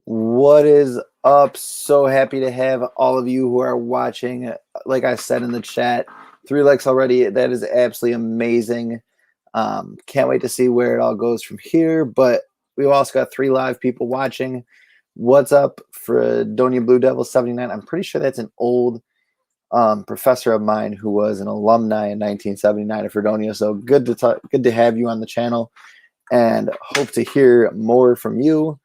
What is up? So happy to have all of you who are watching. Like I said in the chat, 3 likes already. That is absolutely amazing. Can't wait to see where it all goes from here. But we've also got 3 live people watching. What's up, Fredonia Blue Devil 79? I'm pretty sure that's an old professor of mine who was an alumni in 1979 of Fredonia. So good to have you on the channel, and hope to hear more from you.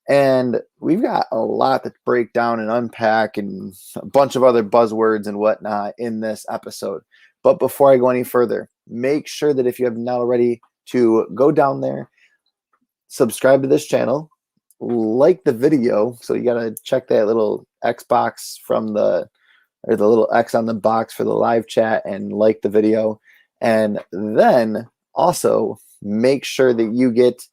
And we've got a lot to break down and unpack and a bunch of other buzzwords and whatnot in this episode. But before I go any further, make sure that if you have not already, to go down there, subscribe to this channel, like the video. So you got to check that little Xbox or the little X on the box for the live chat, and like the video. And then also make sure that you get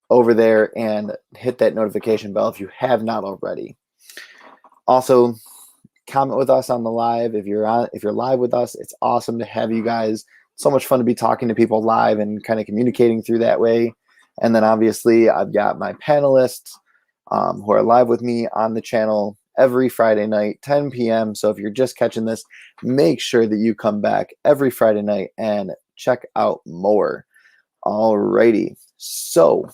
over there and hit that notification bell if you have not already. Also, comment with us on the live. If you're live with us, it's awesome to have you guys. So much fun to be talking to people live and kind of communicating through that way. And then obviously I've got my panelists who are live with me on the channel every Friday night, 10 p.m. So if you're just catching this, make sure that you come back every Friday night and check out more. Alrighty. So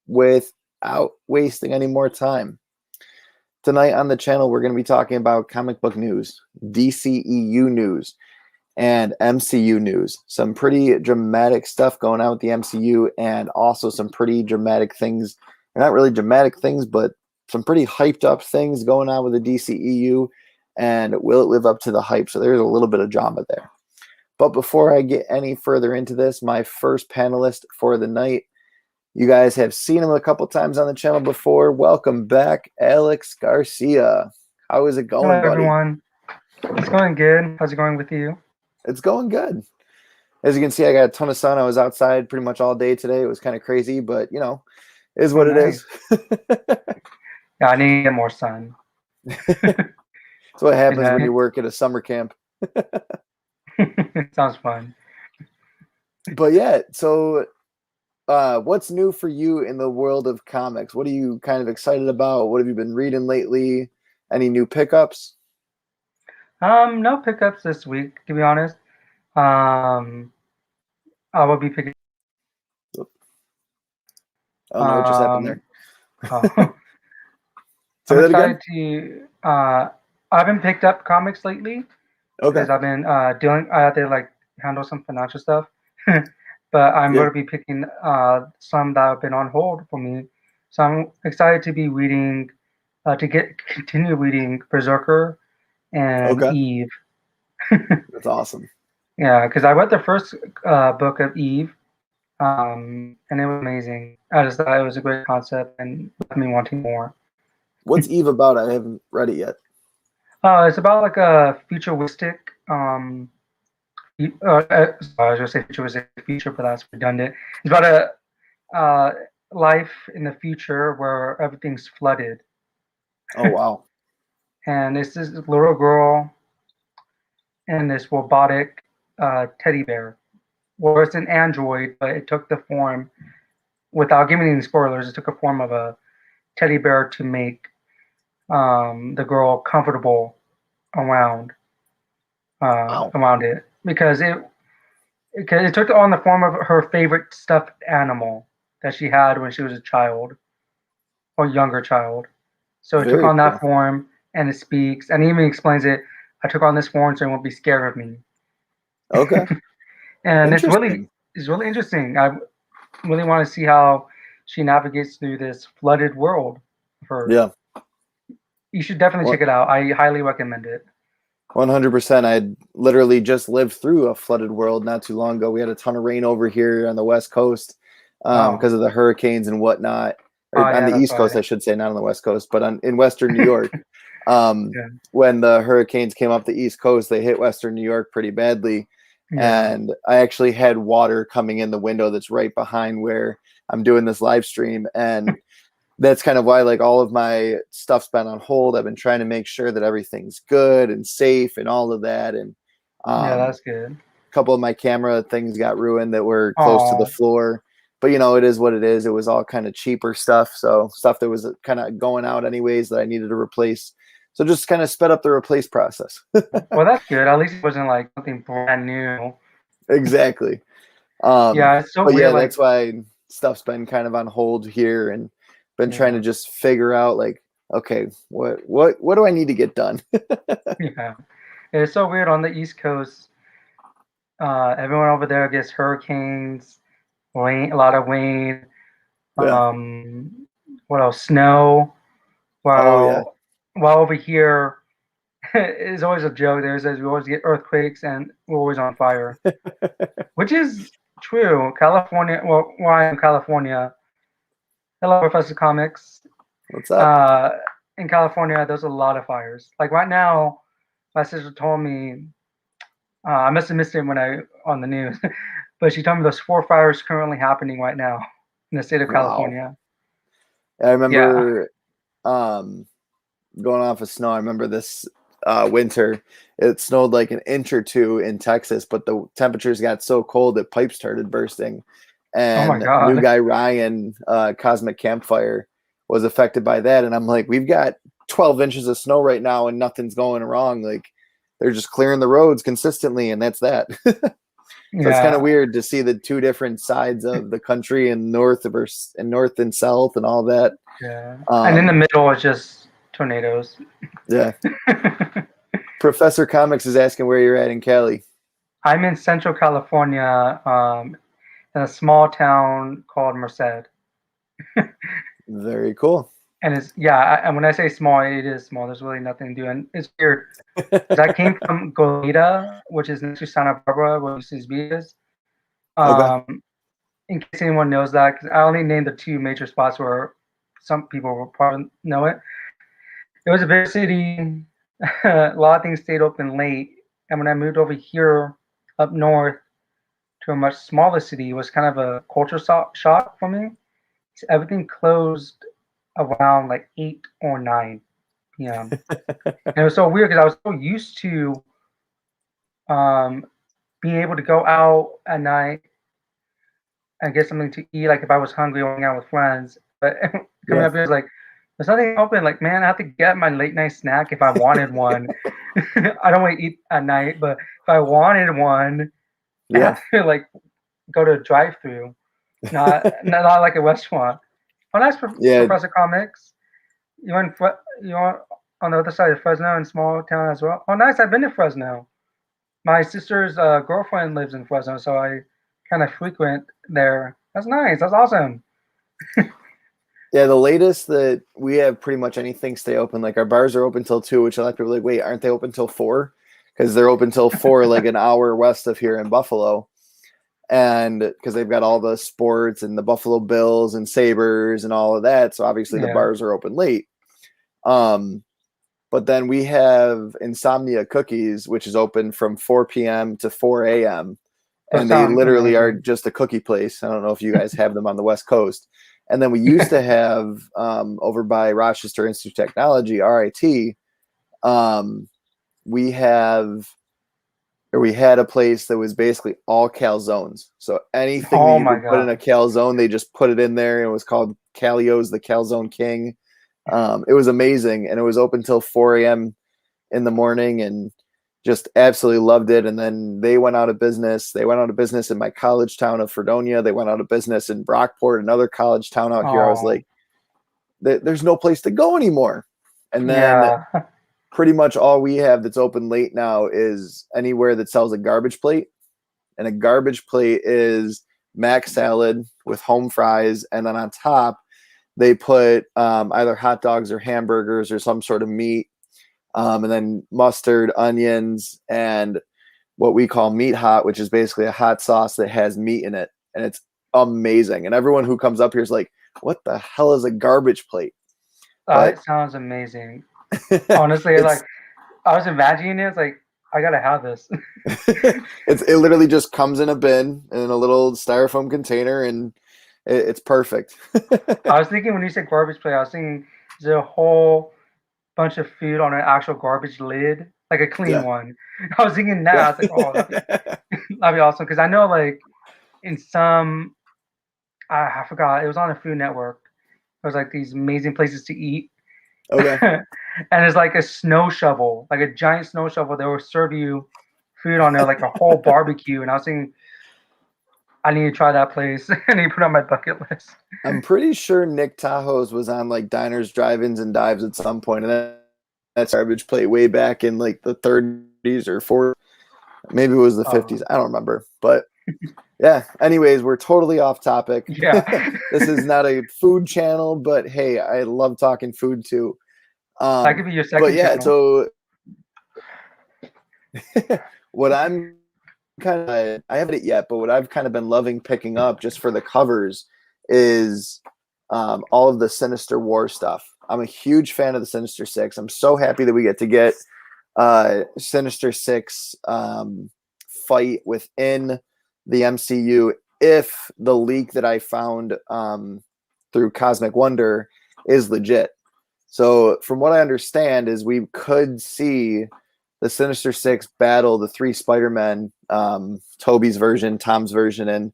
without wasting any more time, tonight on the channel, we're going to be talking about comic book news, DCEU news, and MCU news. Some pretty dramatic stuff going on with the MCU, and also some pretty dramatic things. Not really dramatic things, but some pretty hyped up things going on with the DCEU. And will it live up to the hype? So there's a little bit of drama there. But before I get any further into this, my first panelist for the night, you guys have seen him a couple times on the channel before. Welcome back, Alex Garcia. How is it going, Hello, buddy? everyone. It's going good. How's it going with you? It's going good. As you can see, I got a ton of sun. I was outside pretty much all day today. It was kind of crazy, but, you know, it is what it is. Yeah, I need to get more sun. That's what happens when you work at a summer camp. Sounds fun. But, yeah, so what's new for you in the world of comics? What are you kind of excited about? What have you been reading lately? Any new pickups? No pickups this week, to be honest. I will be picking. I don't know what just happened there. I'm excited to. I haven't picked up comics lately. Okay. Because I've been I had to like handle some financial stuff. But I'm going to be picking some that have been on hold for me. So I'm excited to be reading, continue reading Berserker and Eve. That's awesome. Yeah, because I read the first book of Eve, and it was amazing. I just thought it was a great concept and left me wanting more. What's Eve about? I haven't read it yet. It's about like a futuristic. I was gonna say futuristic future, but that's redundant. It's about a life in the future where everything's flooded. Oh wow! And it's this little girl and this robotic teddy bear. Well, it's an android, but it took the form, without giving any spoilers, it took a form of a teddy bear to make the girl comfortable around it, because it took on the form of her favorite stuffed animal that she had when she was a child or younger child. So it took on that form, and it speaks, and even explains it. I took on this form so it won't be scared of me. Okay. And it's really interesting. really want to see how she navigates through this flooded world of hers. Yeah. You should definitely check it out. I highly recommend it. 100%. I literally just lived through a flooded world not too long ago. We had a ton of rain over here on the West Coast because of the hurricanes and whatnot. Or on the East Coast, I should say, not on the West Coast, but in Western New York. When the hurricanes came up the East Coast, they hit Western New York pretty badly. Yeah. And I actually had water coming in the window that's right behind where I'm doing this live stream. And that's kind of why like all of my stuff's been on hold. I've been trying to make sure that everything's good and safe and all of that. And yeah, that's good. A couple of my camera things got ruined that were close to the floor. But, you know, it is what it is. It was all kind of cheaper stuff. So stuff that was kind of going out anyways that I needed to replace. So just kind of sped up the replace process. Well, that's good. At least it wasn't like something brand new. Exactly. Yeah, it's so weird. Yeah, that's why stuff's been kind of on hold here and been trying to just figure out like, okay, what do I need to get done? Yeah. It's so weird on the East Coast. Everyone over there gets hurricanes, rain, a lot of rain. Yeah. What else? Snow. While over here, it's always a joke. There's we always get earthquakes and we're always on fire, which is true. California. Well, why in California? Hello, Professor Comics. What's up? In California, there's a lot of fires. Like right now, my sister told me. I must have missed it when on the news, but she told me there's 4 fires currently happening right now in the state of California. I remember going off of snow. I remember this winter, it snowed like an inch or 2 in Texas, but the temperatures got so cold that pipes started bursting. And new guy Ryan, Cosmic Campfire, was affected by that. And I'm like, we've got 12 inches of snow right now and nothing's going wrong. Like they're just clearing the roads consistently, and that's that. So it's kind of weird to see the 2 different sides of the country and north and south and all that. Yeah. And in the middle is just tornadoes. Yeah. Professor Comics is asking where you're at in Cali. I'm in Central California, in a small town called Merced. Very cool. And it's and when I say small, it is small. There's really nothing to do, and it's weird. I came from Goleta, which is next to Santa Barbara, where UCSB is. In case anyone knows that, because I only named the 2 major spots where some people will probably know it. It was a big city. A lot of things stayed open late, and when I moved over here up north to a much smaller city, it was kind of a culture shock for me. So everything closed around like 8 or 9 p.m. And it was so weird because I was so used to being able to go out at night and get something to eat, like if I was hungry or hang out with friends. But coming up here, it's like, there's nothing open. Like, man, I have to get my late night snack if I wanted one. I don't want to eat at night, but if I wanted one, I have to like go to a drive-through, not like a restaurant. Oh, nice, Professor Comics. You're on the other side of Fresno in small town as well. Oh, nice. I've been to Fresno. My sister's girlfriend lives in Fresno, so I kind of frequent there. That's nice. That's awesome. Yeah, the latest that we have pretty much anything stay open. Like our bars are open till 2, which a lot of people are like, wait, aren't they open till 4? Because they're open till 4, like an hour west of here in Buffalo. And because they've got all the sports and the Buffalo Bills and Sabres and all of that. So obviously the bars are open late. But then we have Insomnia Cookies, which is open from 4 p.m. to 4 a.m. And they literally are just a cookie place. I don't know if you guys have them on the West Coast. And then we used to have over by Rochester Institute of Technology, RIT, we had a place that was basically all calzones. So anything that you could put in a calzone, they just put it in there. It was called Calio's the Calzone King. It was amazing. And it was open till 4 a.m. in the morning and just absolutely loved it. And then they went out of business. They went out of business in my college town of Fredonia. They went out of business in Brockport, another college town out here. I was like, there's no place to go anymore. And then pretty much all we have that's open late now is anywhere that sells a garbage plate. And a garbage plate is mac salad with home fries, and then on top they put either hot dogs or hamburgers or some sort of meat, and then mustard, onions, and what we call meat hot, which is basically a hot sauce that has meat in it, and it's amazing. And everyone who comes up here is like, "What the hell is a garbage plate?" It sounds amazing. Honestly, like I was imagining it. It's like I gotta have this. It literally just comes in a bin in a little styrofoam container, and it's perfect. I was thinking when you said garbage plate, I was thinking is there a whole bunch of food on an actual garbage lid, like a clean one. I was thinking that. I was like, oh, that'd be awesome. Because I know, like, in some, I forgot, it was on the Food Network. It was like these amazing places to eat. Okay. And it's like a snow shovel, like a giant snow shovel. They will serve you food on there, like a whole barbecue. And I was thinking, I need to try that place. I need to put it on my bucket list. I'm pretty sure Nick Tahoe's was on like diners, drive-ins, and dives at some point, and that's garbage plate way back in like the 30s or 40s. Maybe it was the 50s. I don't remember. But yeah, anyways, we're totally off topic. Yeah. This is not a food channel, but hey, I love talking food too. That could be your second channel. So what I'm kind of, I haven't it yet, but what I've kind of been loving picking up just for the covers is all of the Sinister War stuff. I'm a huge fan of the Sinister Six. I'm so happy that we get to get Sinister Six fight within the MCU if the leak that I found through Cosmic Wonder is legit. So from what I understand is we could see the Sinister Six battle the three Spider-Men, Toby's version, Tom's version, and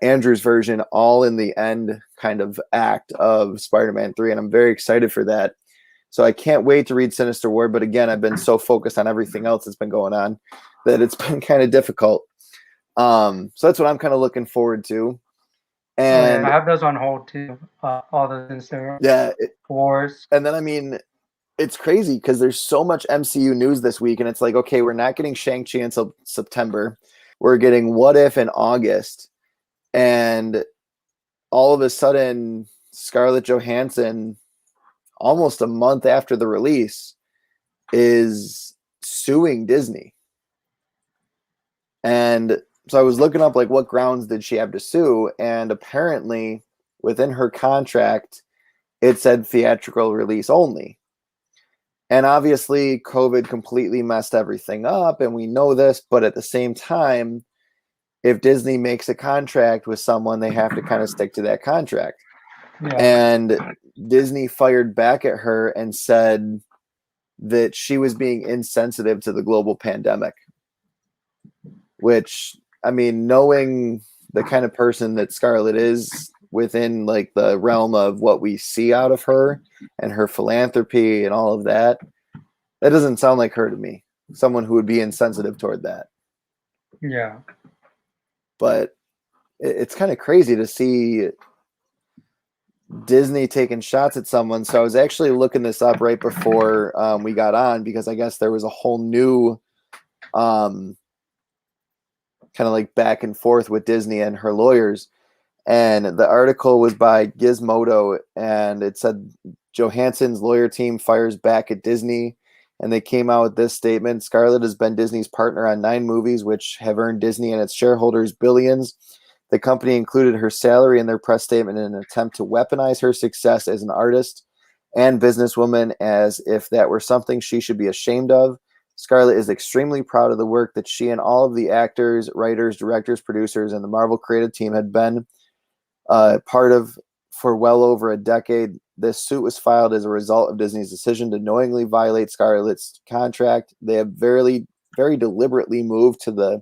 Andrew's version, all in the end kind of act of Spider-Man 3, and I'm very excited for that. So I can't wait to read Sinister War, but again, I've been so focused on everything else that's been going on that it's been kind of difficult. So that's what I'm kind of looking forward to. And I have those on hold too. All the Sinister Wars. And then, I mean, it's crazy because there's so much MCU news this week, and it's like, okay, we're not getting Shang-Chi until September. We're getting What If in August. And all of a sudden, Scarlett Johansson, almost a month after the release, is suing Disney. And so I was looking up, like, what grounds did she have to sue? And apparently, within her contract, it said theatrical release only. And obviously, COVID completely messed everything up, and we know this, but at the same time, if Disney makes a contract with someone, they have to kind of stick to that contract. Yeah. And Disney fired back at her and said that she was being insensitive to the global pandemic, which, I mean, knowing the kind of person that Scarlett is within like the realm of what we see out of her and her philanthropy and all of that, that doesn't sound like her to me. Someone who would be insensitive toward that. Yeah. But it's kind of crazy to see Disney taking shots at someone. So I was actually looking this up right before we got on, because I guess there was a whole new kind of like back and forth with Disney and her lawyers. And the article was by Gizmodo, and it said Johansson's lawyer team fires back at Disney. And they came out with this statement: Scarlett has been Disney's partner on 9 movies, which have earned Disney and its shareholders billions. The company included her salary in their press statement in an attempt to weaponize her success as an artist and businesswoman, as if that were something she should be ashamed of. Scarlett is extremely proud of the work that she and all of the actors, writers, directors, producers, and the Marvel creative team had been part of for well over a decade. This suit was filed as a result of Disney's decision to knowingly violate Scarlett's contract. They have very deliberately moved to the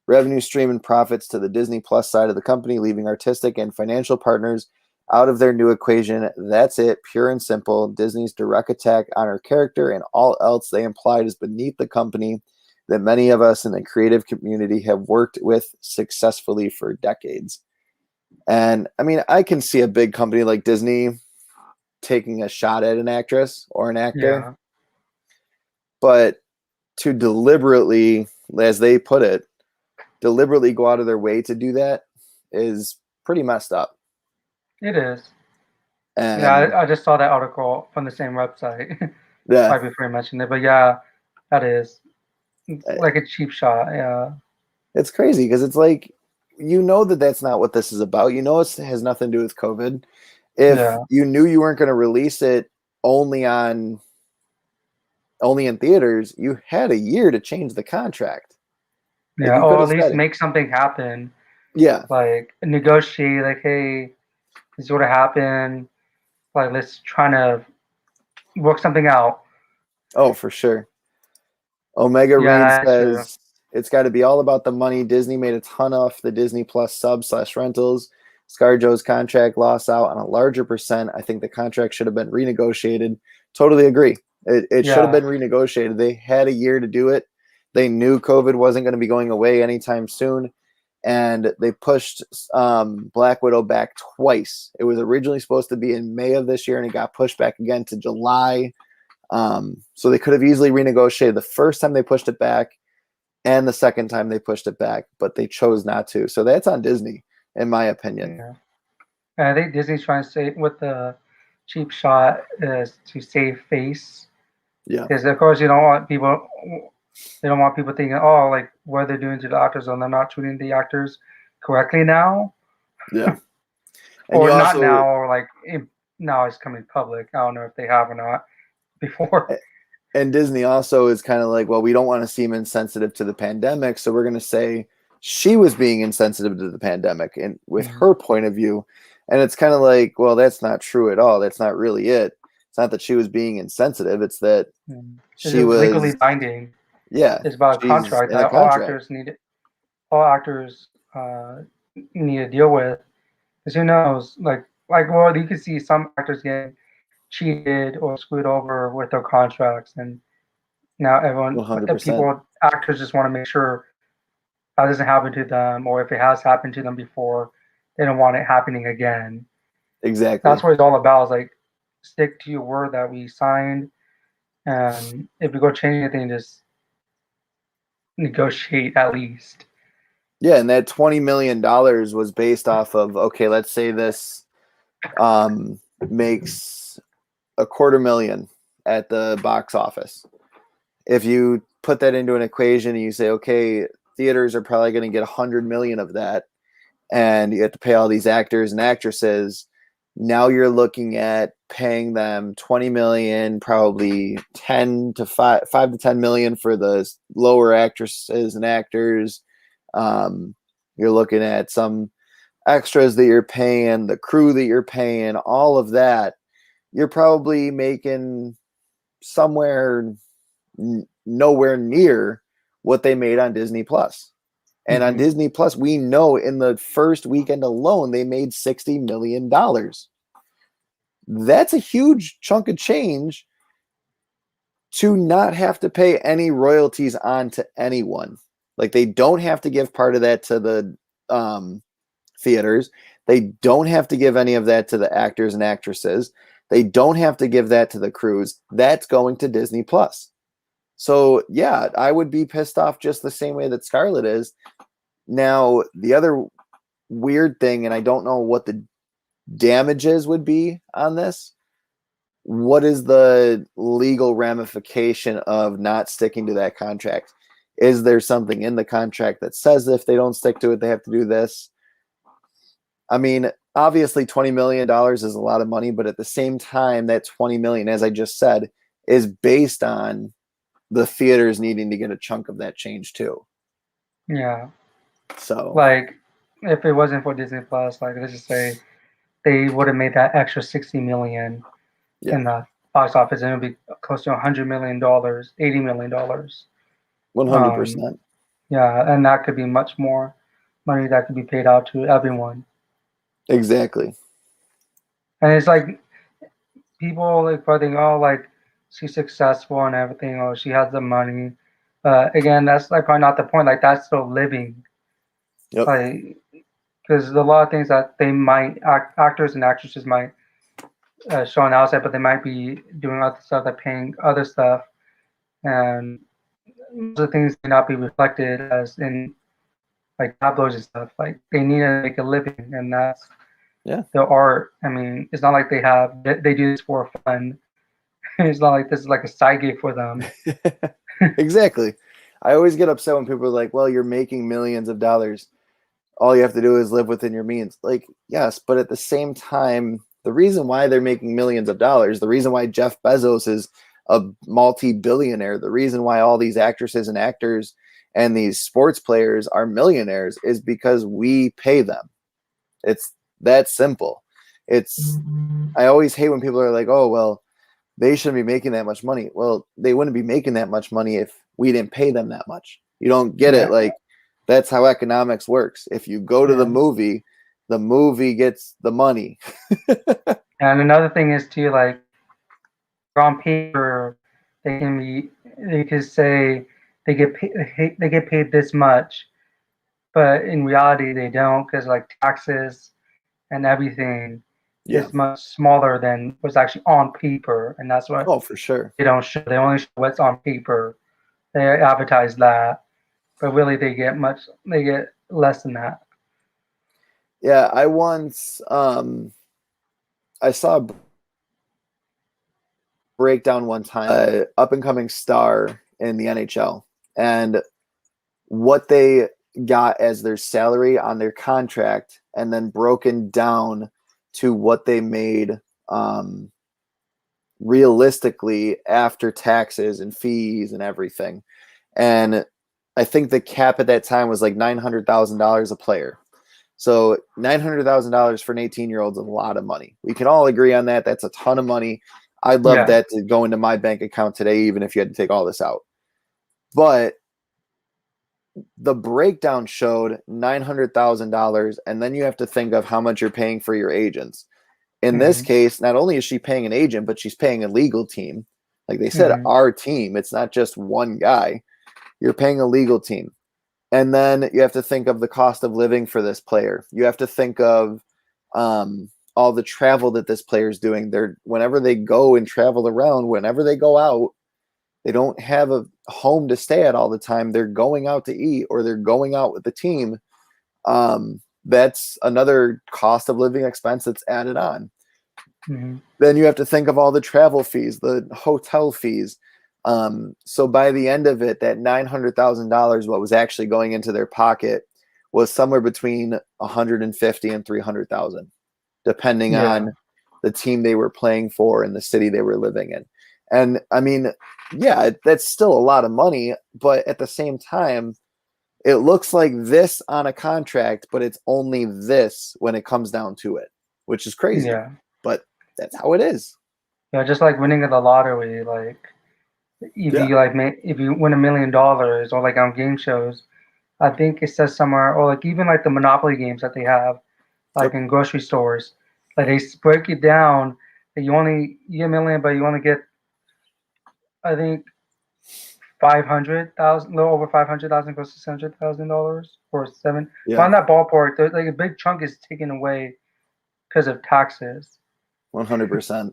revenue stream and profits to the Disney Plus side of the company, leaving artistic and financial partners out of their new equation. That's it, pure and simple. Disney's direct attack on her character and all else they implied is beneath the company that many of us in the creative community have worked with successfully for decades. And I mean, I can see a big company like Disney taking a shot at an actress or an actor. Yeah. But to deliberately, as they put it, deliberately go out of their way to do that is pretty messed up. It is. And Yeah, I just saw that article from the same website yeah, right before you mentioned it. But yeah, that is like a cheap shot. Yeah. it's crazy because it's like, you know that that's not what this is about. You know it has nothing to do with COVID. If Yeah. you knew you weren't going to release it only in theaters, you had a year to change the contract. Like, Yeah. you could Or have at least said it. make something happen. Yeah, Like negotiate. Like, hey, this is what happened. Like, let's try to work something out. oh, for sure. Omega Reed Yeah, that's true. says it's got to be all about the money. Disney made a ton off the Disney Plus sub/rentals. ScarJo's contract lost out on a larger percent. I think the contract should have been renegotiated. Totally agree. It should have Yeah. been renegotiated. They had a year to do it. They knew COVID wasn't going to be going away anytime soon. And they pushed Black Widow back twice. It was originally supposed to be in May of this year, and it got pushed back again to July. So they could have easily renegotiated the first time they pushed it back and the second time they pushed it back, but they chose not to. So that's on Disney, in my opinion. Yeah. And I think Disney's trying to say with the cheap shot is to save face. Yeah. Because of course you don't want people. They don't want people thinking, oh, like what they're doing to the actors, and they're not treating the actors correctly now. Yeah. And Or you not also, now, or like now it's coming public. I don't know if they have or not before. and Disney also is kind of like, well, we don't want to seem insensitive to the pandemic, so we're going to say she was being insensitive to the pandemic and with her point of view. And it's kind of like, well, that's not true at all. That's not really it. It's not that she was being insensitive. It's that she was legally binding. Yeah, It's about a she's contract in a that contract. all actors need to deal with. Because who knows? Well, you can see some actors getting cheated or screwed over with their contracts, and now everyone, 100%. actors just want to make sure that doesn't happen to them, or if it has happened to them before, they don't want it happening again. Exactly. That's what it's all about. Is like stick to your word that we signed, and if you go change anything, just negotiate at least. Yeah, and that $20 million was based off of, okay, let's say this makes $250,000 at the box office. If you put that into an equation and you say, okay, theaters are probably going to get 100 million of that, and you have to pay all these actors and actresses, now you're looking at paying them 20 million, probably 5 to 10 million for the lower actresses and actors. You're looking at some extras that you're paying, the crew that you're paying, all of that. You're probably making somewhere nowhere near what they made on Disney Plus. And on Disney Plus, we know in the first weekend alone, they made $60 million. That's a huge chunk of change to not have to pay any royalties on to anyone. Like, they don't have to give part of that to the theaters. They don't have to give any of that to the actors and actresses. They don't have to give that to the crews. That's going to Disney Plus. So, yeah, I would be pissed off just the same way that Scarlett is. Now, the other weird thing, and I don't know what the damages would be on this. What is the legal ramification of not sticking to that contract? Is there something in the contract that says if they don't stick to it, they have to do this? I mean, obviously $20 million is a lot of money, but at the same time, that $20 million, as I just said, is based on the theaters needing to get a chunk of that change too. Yeah. So, like, if it wasn't for Disney Plus, like, let's just say they would have made that extra 60 million in the box office, and it would be close to $100 million, $80 million. 100%. Yeah, and that could be much more money that could be paid out to everyone. Exactly. And it's like people like think, oh, like she's successful and everything, or she has the money. Again, that's like probably not the point. Like, that's still living. Yep. Like, because a lot of things that they might actors and actresses might show on the outside, but they might be doing other stuff, that paying other stuff, and the things may not be reflected as in like tabloids and stuff. Like they need to make a living, and that's Yeah. the art. I mean, it's not like they do this for fun. It's not like this is like a side gig for them. Exactly. I always get upset when people are like, well, you're making millions of dollars. All you have to do is live within your means. Like, yes, but at the same time, the reason why they're making millions of dollars, the reason why Jeff Bezos is a multi-billionaire, the reason why all these actresses and actors and these sports players are millionaires is because we pay them. It's that simple. I always hate when people are like, oh, well, they shouldn't be making that much money. Well, they wouldn't be making that much money if we didn't pay them that much. You don't get it. Like, that's how economics works. If you go to the movie gets the money. And another thing is too, like on paper, they could say they get paid this much, but in reality they don't, because like taxes and everything is much smaller than what's actually on paper, and that's what Oh, for sure. they don't show. They only show what's on paper. They advertise that, but really they get less than that. Yeah, I once I saw a breakdown one time, up and coming star in the NHL, and what they got as their salary on their contract, and then broken down to what they made realistically after taxes and fees and everything. And I think the cap at that time was like $900,000 a player. So $900,000 for an 18-year-old is a lot of money. We can all agree on that. That's a ton of money. I'd love that to go into my bank account today, even if you had to take all this out. But the breakdown showed $900,000, and then you have to think of how much you're paying for your agents. In this case, not only is she paying an agent, but she's paying a legal team. Like they said, our team. It's not just one guy. You're paying a legal team. And then you have to think of the cost of living for this player. You have to think of all the travel that this player is doing. Whenever they go and travel around, whenever they go out, they don't have a home to stay at all the time. They're going out to eat, or they're going out with the team. That's another cost of living expense that's added on. Then you have to think of all the travel fees, the hotel fees. So by the end of it, that $900,000, what was actually going into their pocket, was somewhere between $150,000 and $300,000, depending on the team they were playing for and the city they were living in. And I mean, yeah, that's still a lot of money, but at the same time, it looks like this on a contract, but it's only this when it comes down to it, which is crazy. Yeah. But that's how it is. Yeah, just like winning at the lottery, like if you win $1 million, or like on game shows, I think it says somewhere, or like even like the Monopoly games that they have, like in grocery stores, like they break it down that you get $1 million, but you only get, I think, 500,000, a little over 500,000 goes to $600,000 or seven. Yeah. So on that ballpark, there's like a big chunk is taken away because of taxes. 100%.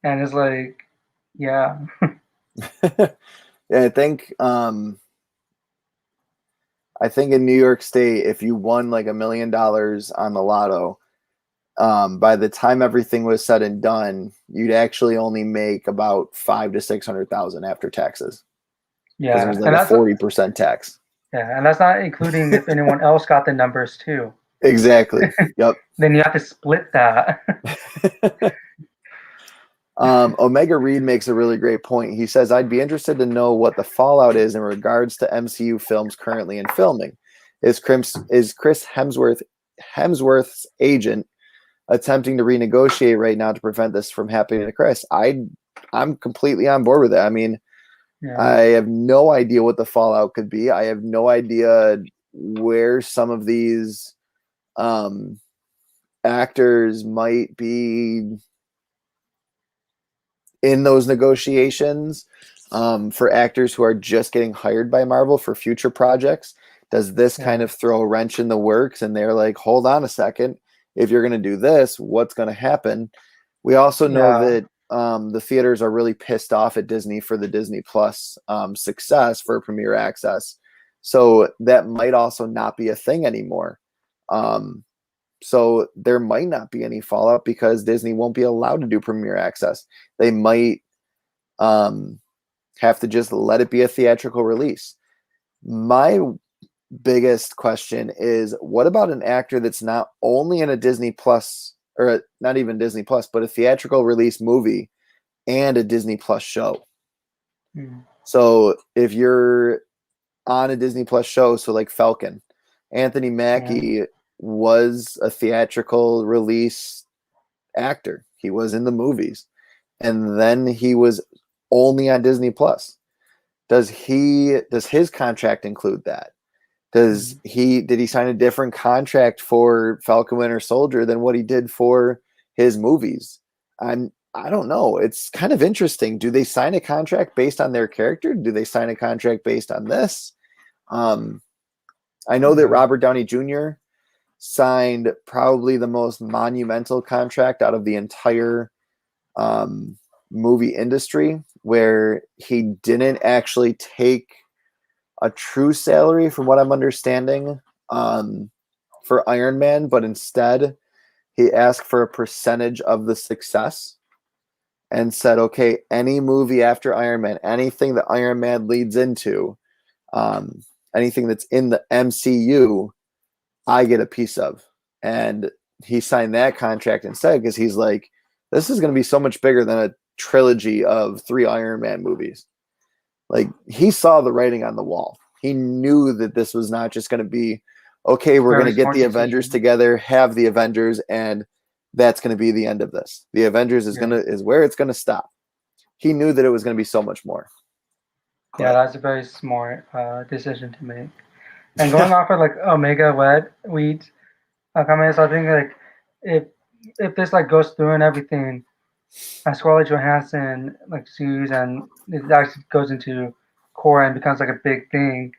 And it's like, yeah. Yeah, I think in New York State, if you won like $1 million on the lotto, by the time everything was said and done, you'd actually only make about $500,000 to $600,000 after taxes. Yeah, there's like a 40% tax. Yeah, and that's not including if anyone else got the numbers too. Exactly. Yep. Then you have to split that. Omega Reed makes a really great point. He says, I'd be interested to know what the fallout is in regards to MCU films currently in filming. Is Chris Hemsworth's agent attempting to renegotiate right now to prevent this from happening to Chris? I'm completely on board with that. I mean, I have no idea what the fallout could be. I have no idea where some of these actors might be in those negotiations for actors who are just getting hired by Marvel for future projects. Does this kind of throw a wrench in the works? And they're like, hold on a second. If you're going to do this, what's going to happen? We also know that the theaters are really pissed off at Disney for the Disney Plus success for Premiere Access. So that might also not be a thing anymore. So there might not be any Fallout because Disney won't be allowed to do premiere access. They might have to just let it be a theatrical release. My biggest question is, what about an actor that's not only in a Disney Plus, or not even Disney Plus, but a theatrical release movie and a Disney Plus show? So if you're on a Disney Plus show, so like Falcon, Anthony Mackie was a theatrical release actor. He was in the movies, and then he was only on Disney Plus. Does his contract include that? Did he sign a different contract for Falcon Winter Soldier than what he did for his movies? I don't know. It's kind of interesting. Do they sign a contract based on their character? Do they sign a contract based on this? I know that Robert Downey Jr. signed probably the most monumental contract out of the entire movie industry, where he didn't actually take a true salary, from what I'm understanding, for Iron Man, but instead he asked for a percentage of the success and said, okay, any movie after Iron Man, anything that Iron Man leads into, anything that's in the MCU, I get a piece of. And he signed that contract instead because he's like, this is going to be so much bigger than a trilogy of 3 Iron Man movies. Like, he saw the writing on the wall. He knew that this was not just going to be, okay, we're going to get the Avengers together, have the Avengers, and that's going to be the end of this. The Avengers is where it's going to stop. He knew that it was going to be so much more. Yeah, that's a very smart decision to make. And going off of like Omega Wheat comments, I think like if this like goes through and everything, Scarlett Johansson like sues and it actually goes into court and becomes like a big thing.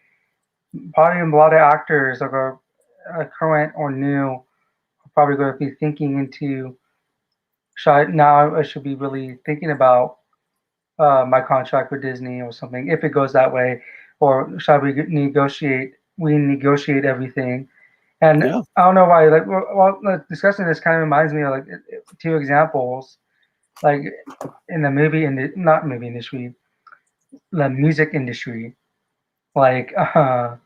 Probably a lot of actors like current or new are probably going to be thinking into I should be really thinking about my contract with Disney or something if it goes that way, or should we negotiate everything. And I don't know why, like discussing this kind of reminds me of like 2 examples, like in the not movie industry, the music industry. Like I'm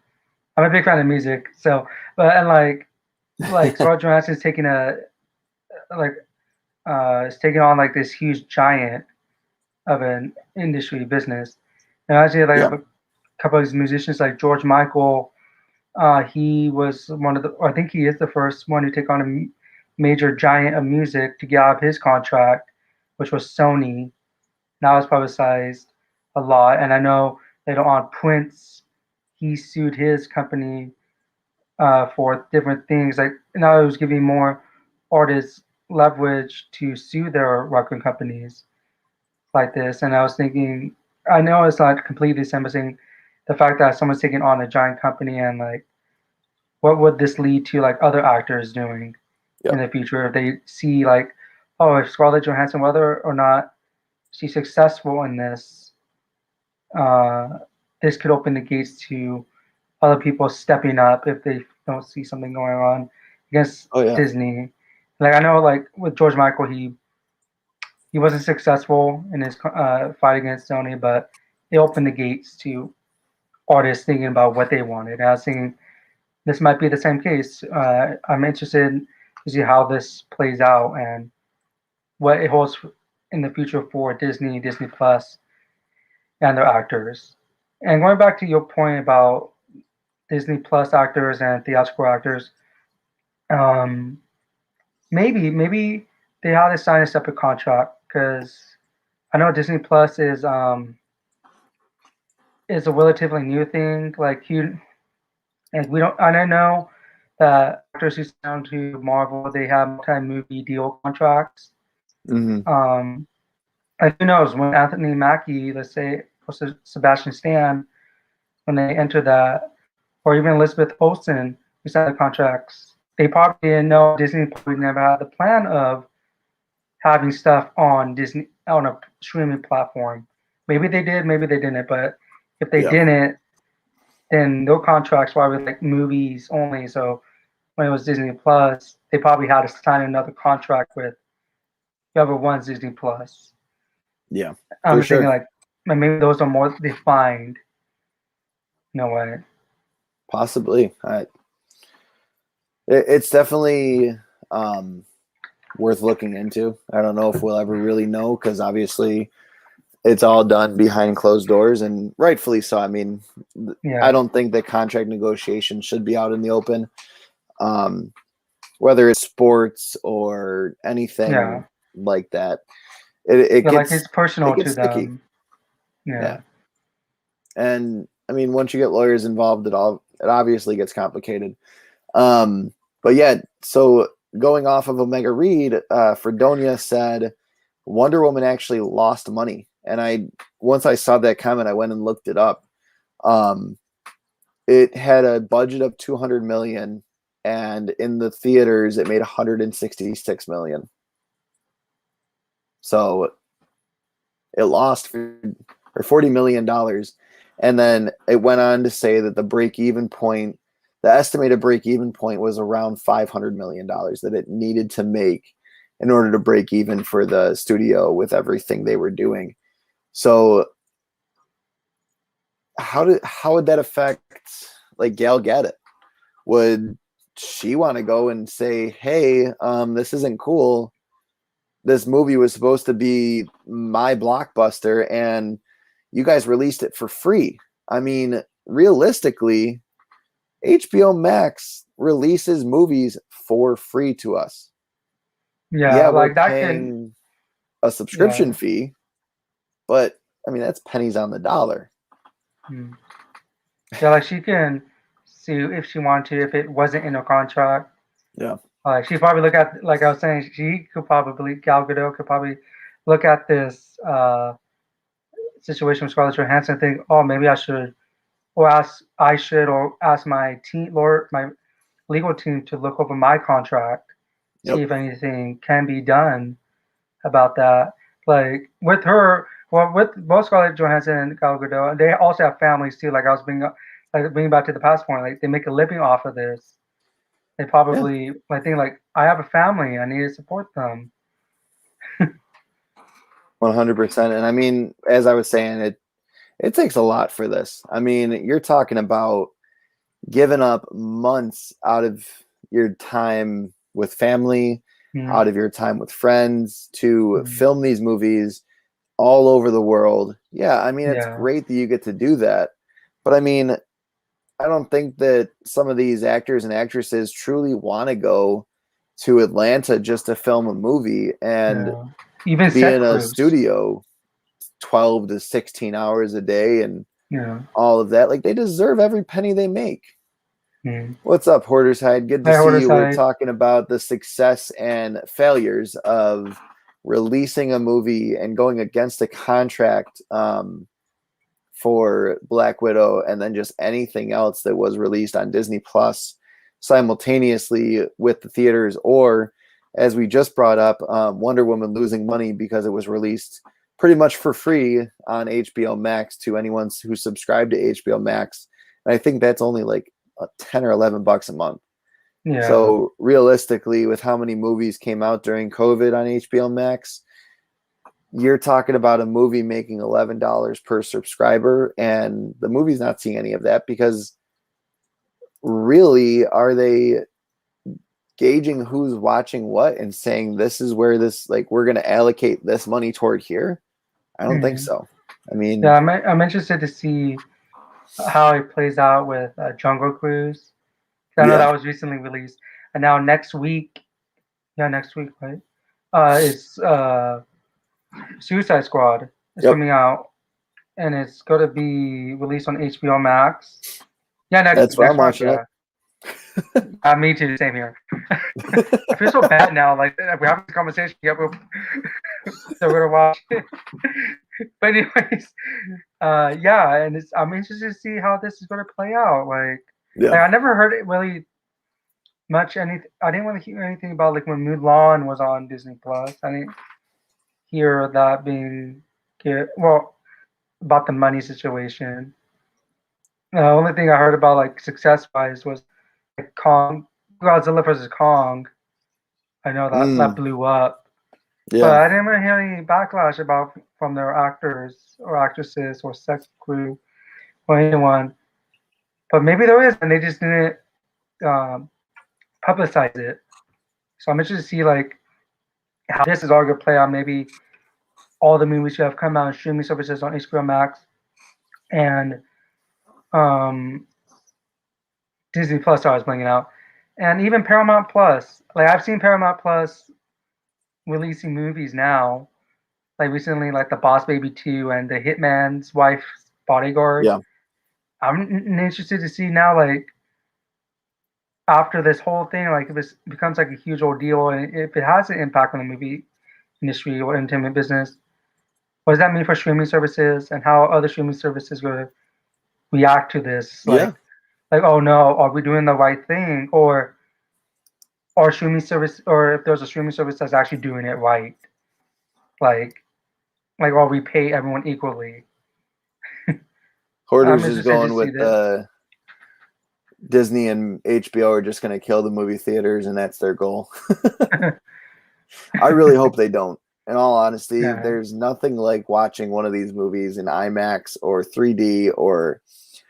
a big fan of music, so like Scarlett Johansson's taking is taking on like this huge giant of an industry business. And actually, like a couple of these musicians, like George Michael, he was one of I think he is the first one to take on a major giant of music to get out of his contract, which was Sony. Now it's publicized a lot, and I know they don't want Prince. He sued his company for different things. Like now, it was giving more artists leverage to sue their record companies like this. And I was thinking, I know it's not completely the same, but saying the fact that someone's taking on a giant company and like, what would this lead to like other actors doing in the future if they see like, oh, if Scarlett Johansson, whether or not she's successful in this, this could open the gates to other people stepping up if they don't see something going on against Disney. Like I know, like with George Michael, he wasn't successful in his fight against Sony, but it opened the gates to artists thinking about what they wanted. And I was thinking this might be the same case. I'm interested to see how this plays out and what it holds in the future for Disney, Disney Plus, and their actors. And going back to your point about Disney Plus actors and theatrical actors, maybe they have to sign a separate contract because I know Disney Plus is a relatively new thing. Like and we don't. And I know that actors who sign to Marvel, they have multi-movie deal contracts. And who knows when Anthony Mackie, let's say, or Sebastian Stan, when they enter that, or even Elizabeth Olsen, who signed the contracts, they probably didn't know. Disney probably never had the plan of having stuff on Disney on a streaming platform. Maybe they did, maybe they didn't. But if they didn't, then no contracts were with like movies only. So when it was Disney Plus, they probably had to sign another contract with whoever wants Disney Plus. Yeah, I'm for just thinking sure. like maybe those are more defined. No way. Possibly. It's definitely worth looking into. I don't know if we'll ever really know, because obviously it's all done behind closed doors, and rightfully so. I mean, Yeah. I don't think that contract negotiations should be out in the open, whether it's sports or anything like that. It Yeah, like gets it's personal to sticky. them. Yeah. And I mean, once you get lawyers involved, it obviously gets complicated. But yeah, so going off of Omega Reed, Fredonia said Wonder Woman actually lost money. And once I saw that comment, I went and looked it up. It had a budget of 200 million, and in the theaters it made 166 million. So it lost for $40 million. And then it went on to say that the estimated break-even point was around $500 million that it needed to make in order to break even for the studio with everything they were doing. So how would that affect like Gal Gadot? Would she want to go and say, hey, this isn't cool. This movie was supposed to be my blockbuster and you guys released it for free. I mean, realistically, HBO Max releases movies for free to us. Yeah, We're like that paying a subscription fee, but I mean, that's pennies on the dollar. Yeah, like she can sue if she wanted to, if it wasn't in a contract. Yeah. She probably look at, like I was saying, Gal Gadot could probably look at this situation with Scarlett Johansson and think, oh, maybe I should, or ask my my legal team to look over my contract, see if anything can be done about that. Like with her, well, with both Scarlett Johansson and Gal Gadot, they also have families too. Like I was bringing back to the past point, like they make a living off of this. They probably, I think, like I have a family, I need to support them. 100%. And I mean, as I was saying, it takes a lot for this. I mean, you're talking about giving up months out of your time with family, out of your time with friends to film these movies all over the world. Yeah, I mean, it's great that you get to do that. But I mean, I don't think that some of these actors and actresses truly want to go to Atlanta just to film a movie and even be in a studio 12 to 16 hours a day and all of that. Like, they deserve every penny they make. What's up, Hoarders Hide? Good to see you. We're talking about the success and failures of releasing a movie and going against a contract for Black Widow, and then just anything else that was released on Disney Plus simultaneously with the theaters, or as we just brought up, Wonder Woman losing money because it was released pretty much for free on HBO Max to anyone who subscribed to HBO Max. And I think that's only like 10 or 11 bucks a month. So realistically, with how many movies came out during COVID on HBO Max, you're talking about a movie making $11 per subscriber, and the movie's not seeing any of that, because really, are they gauging who's watching what and saying this is where this, like, we're going to allocate this money toward here? I don't think so. I mean, I'm interested to see how it plays out with Jungle Cruise. I know that was recently released, and now next week, right? It's Suicide Squad is coming out, and it's going to be released on HBO Max. That's why I'm watching it. Me too. Same here. I feel so bad now. Like we're having this conversation. So we're gonna watch it. But anyways, and I'm interested to see how this is going to play out. Like I never heard it really much. I didn't want to hear anything about like when Mulan was on Disney Plus. I didn't hear that being good. Well, about the money situation. The only thing I heard about like success wise was like Kong, Godzilla versus Kong. I know that that Mm, blew up, but yeah. I didn't really hear any backlash about from their actors or actresses or set crew or anyone. But maybe there is, and they just didn't um, publicize it. So I'm interested to see like how this is all going to play out. Maybe all the movies you have come out on streaming services on HBO Max and um, Disney Plus. I was bringing out, and even Paramount Plus. Like I've seen Paramount Plus releasing movies now. Like recently, like The Boss Baby 2 and The Hitman's Wife's Bodyguard. Yeah. I'm interested to see now, like after this whole thing, like if this becomes like a huge ordeal and if it has an impact on the movie industry or entertainment business, what does that mean for streaming services and how other streaming services will react to this? Yeah. Like oh no, are we doing the right thing, or streaming service, or if there's a streaming service that's actually doing it right, like or we pay everyone equally. I'm Hoarders is interested to going see with this. Disney and HBO are just going to kill the movie theaters, and that's their goal. I really hope they don't. In all honesty, Yeah, there's nothing like watching one of these movies in IMAX or 3D or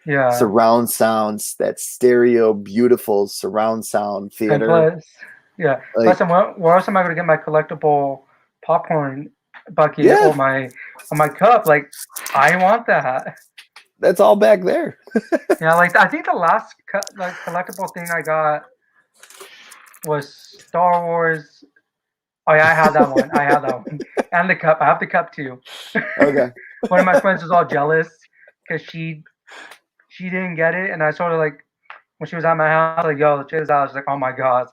yeah. surround sounds, that stereo, beautiful surround sound And theater. plus, yeah. Plus, Like, where else am I going to get my collectible popcorn bucket yeah, or my cup? Like, I want that. that's all back there. Yeah, like I think the last like collectible thing I got was Star Wars. Oh yeah, I had that one. I had that one, and the cup. I have the cup too. Okay. One of my friends was all jealous because she didn't get it, and I sort of like when she was at my house, like, yo, check this out. I was like, oh my god,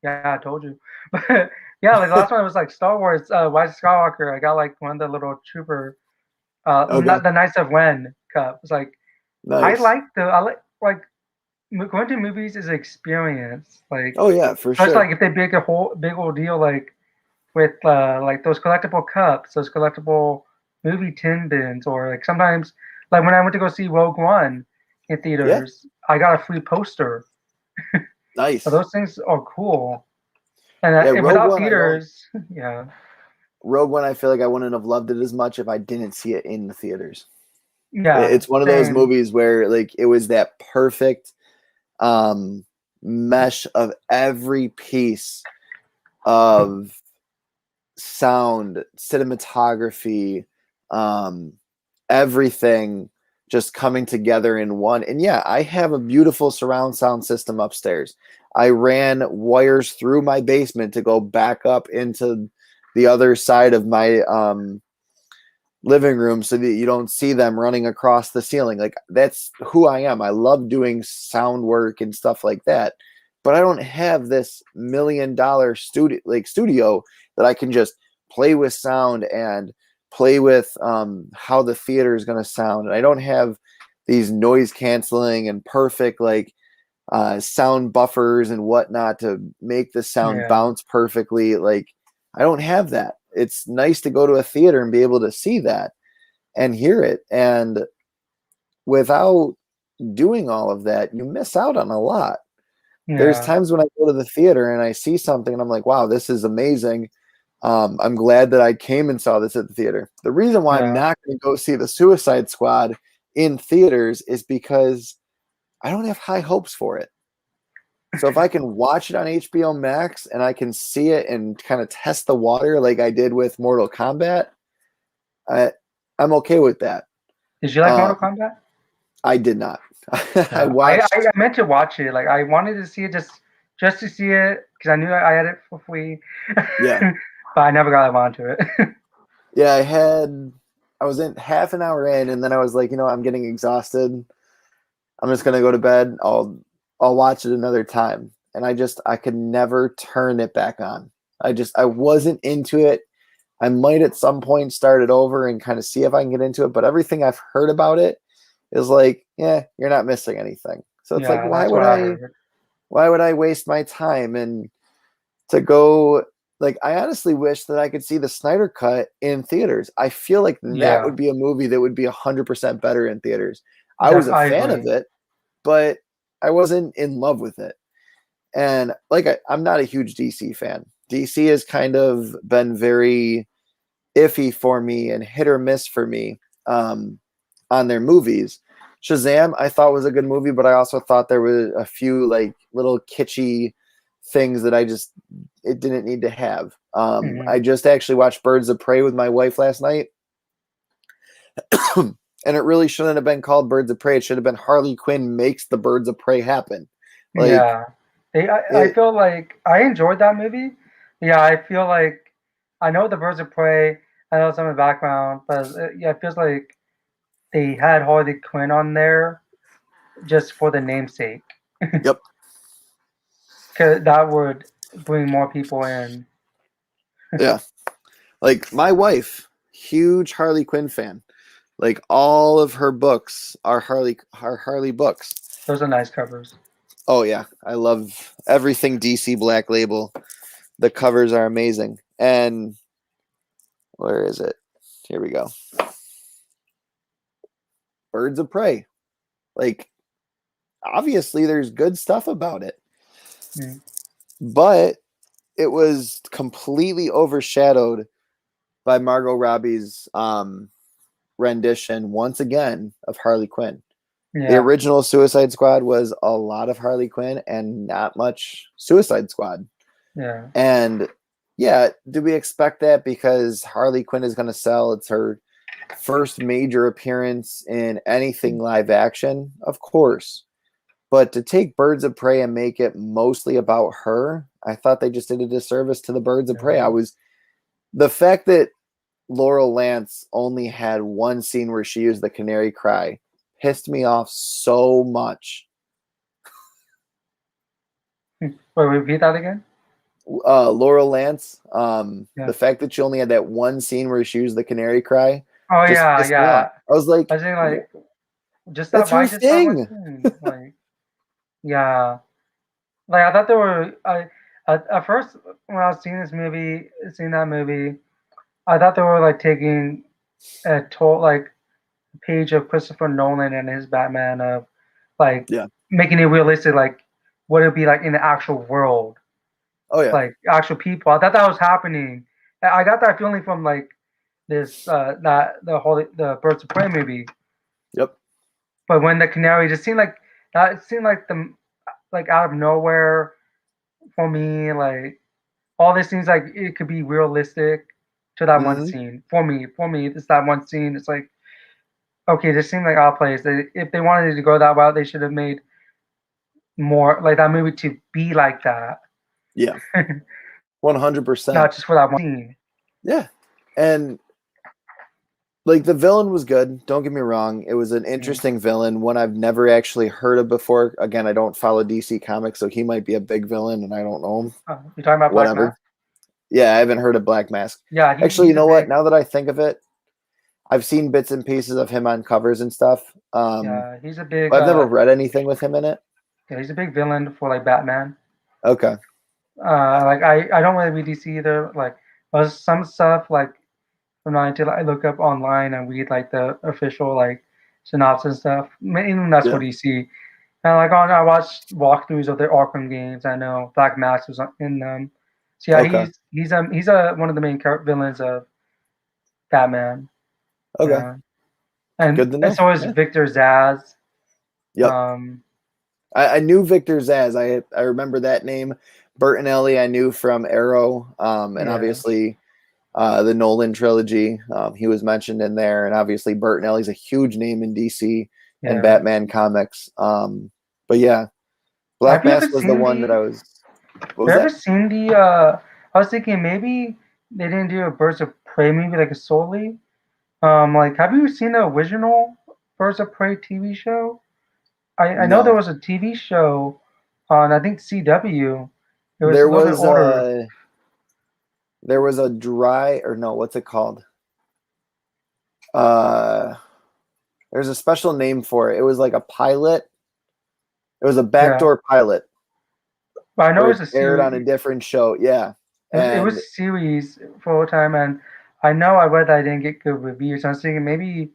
yeah, I told you. But yeah, like the last one was like Star Wars, Rise of Skywalker. I got like one of the little trooper, Okay. not the Knights of Ren cup. It's like Nice. I like going to movies is an experience. Like Oh, yeah, for just sure. like if they make a whole big old deal with like those collectible cups, those collectible movie tin bins, or like sometimes like when I went to go see Rogue One in Yeah, theaters, I got a free poster. So nice. those things are cool. And Yeah, Rogue without One, I don't. theaters, yeah, Rogue One, I feel like I wouldn't have loved it as much if I didn't see it in the theaters. yeah, It's one of those same, movies where like it was that perfect um mesh of every piece of sound, cinematography, um, everything just coming together in one. And yeah, I have a beautiful surround sound system upstairs. I ran wires through my basement to go back up into the other side of my living room so that you don't see them running across the ceiling. Like that's who I am. I love doing sound work and stuff like that. But I don't have this $1 million studio that I can just play with sound and play with how the theater is going to sound. And I don't have these noise canceling and perfect sound buffers and whatnot to make the sound yeah, bounce perfectly. Like I don't have that. It's nice to go to a theater and be able to see that and hear it. And without doing all of that, you miss out on a lot. There's yeah, times when I go to the theater and I see something and I'm like, wow, this is amazing. I'm glad that I came and saw this at the theater. The reason why I'm yeah, not going to go see the Suicide Squad in theaters is because I don't have high hopes for it. So if I can watch it on HBO Max and I can see it and kind of test the water like I did with Mortal Kombat, I, I'm okay with that. Did you like Mortal Um, Kombat? I did not. I Yeah, watched. I meant to watch it. Like I wanted to see it just to see it because I knew I had it for free, Yeah, but I never got around to it. yeah. I was in half an hour in, and then I was like, I'm getting exhausted. I'm just gonna go to bed. I'll watch it another time. And I could never turn it back on. I wasn't into it. I might at some point start it over and kind of see if I can get into it. But everything I've heard about it is like, yeah, you're not missing anything. So it's like, Yeah, that's what I heard. why would I waste my time and to go like I honestly wish that I could see the Snyder cut in theaters. I feel like that Yeah, would be a movie that would be 100% better in theaters. I was a I fan of agree. it, but I wasn't in love with it. And like I'm not a huge DC fan. DC has kind of been very iffy for me and hit or miss for me on their movies. Shazam, I thought was a good movie, but I also thought there were a few like little kitschy things that it didn't need to have. I just actually watched Birds of Prey with my wife last night. And it really shouldn't have been called Birds of Prey. It should have been Harley Quinn makes the Birds of Prey happen. Like Yeah. I feel like I enjoyed that movie. Yeah, I feel like I know the Birds of Prey. I know some of the background, but yeah, it feels like they had Harley Quinn on there just for the namesake. Yep. Cause that would bring more people in. Yeah. Like my wife, huge Harley Quinn fan. Like all of her books are Harley books. Those are nice covers. Oh yeah, I love everything DC Black Label. The covers are amazing. And where is it? Here we go. Birds of Prey. Like obviously there's good stuff about it. Mm. But it was completely overshadowed by Margot Robbie's rendition once again of Harley Quinn. Yeah. The original Suicide Squad was a lot of Harley Quinn and not much Suicide Squad. Yeah. And yeah, do we expect that because Harley Quinn is going to sell? It's her first major appearance in anything live action, of course. But to take Birds of Prey and make it mostly about her, I thought they just did a disservice to the Birds of Prey. The fact that Laurel Lance only had one scene where she used the canary cry pissed me off so much. Wait, repeat that again? Laurel Lance, the fact that she only had that one scene where she used the canary cry. Oh yeah, yeah. I was like, I think like just that's that. her Just that one thing. scene. Like, yeah. Like I thought they were. At first when I was seeing that movie, I thought they were like taking a page of Christopher Nolan and his Batman of like making it realistic, like what it'd be like in the actual world. Oh yeah, like actual people. I thought that was happening. I got that feeling from like this the Birds of Prey movie. Yep. But when the canary just seemed like that, it seemed like out of nowhere for me. Like all this seems like it could be realistic to that one scene. For me, it's that one scene. It's like okay, this seemed like our place. If they wanted to go that route, they should have made more like that movie to be like that. Yeah. 100%. Not just for that one scene. Yeah. And like the villain was good. Don't get me wrong. It was an interesting villain, one I've never actually heard of before. Again, I don't follow DC Comics, so he might be a big villain and I don't know him. You're talking about Black Mask? Yeah, I haven't heard of Black Mask. Yeah. Actually, you know what? Now that I think of it, I've seen bits and pieces of him on covers and stuff. Yeah, he's a big. I've never read anything with him in it. Yeah, he's a big villain for like Batman. Okay. Like I don't really read DC either. Like, but some stuff like from now until I look up online and read like the official like synopsis stuff. Even that's for DC. And like I watched walkthroughs of the Arkham games. I know Black Mask was in them. So yeah, he's one of the main villains of Batman. Okay. And good to know. So is Victor Zsasz. Yep. I knew Victor Zsasz. I remember that name. Bertinelli I knew from Arrow, and obviously the Nolan trilogy. He was mentioned in there, and obviously Bertinelli's a huge name in DC and Batman comics. But yeah, Black Mask was the one that I was. Have you ever seen the? I was thinking maybe they didn't do a Birds of Prey movie like a solely. Like, have you seen the original Birds of Prey TV show? I know there was a TV show on I think CW. It was there a little bit older. There was a what's it called? There's a special name for it. It was like a pilot. It was a backdoor pilot. But I know it was aired on a different show. Yeah. It was a series for a time, and I know I read that I didn't get good reviews. I was thinking maybe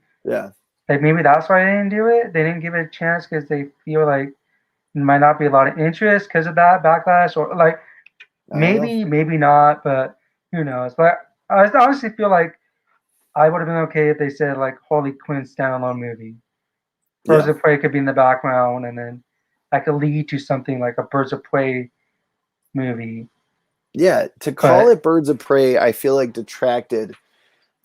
Like maybe that's why they didn't do it. They didn't give it a chance because they feel like there might not be a lot of interest because of that backlash, or like I don't know. maybe not, but who knows? But I honestly feel like I would have been okay if they said like Harley Quinn standalone movie. Birds Yeah. of Prey could be in the background, and then that could lead to something like a Birds of Prey movie. Yeah. To call But it Birds of Prey, I feel like detracted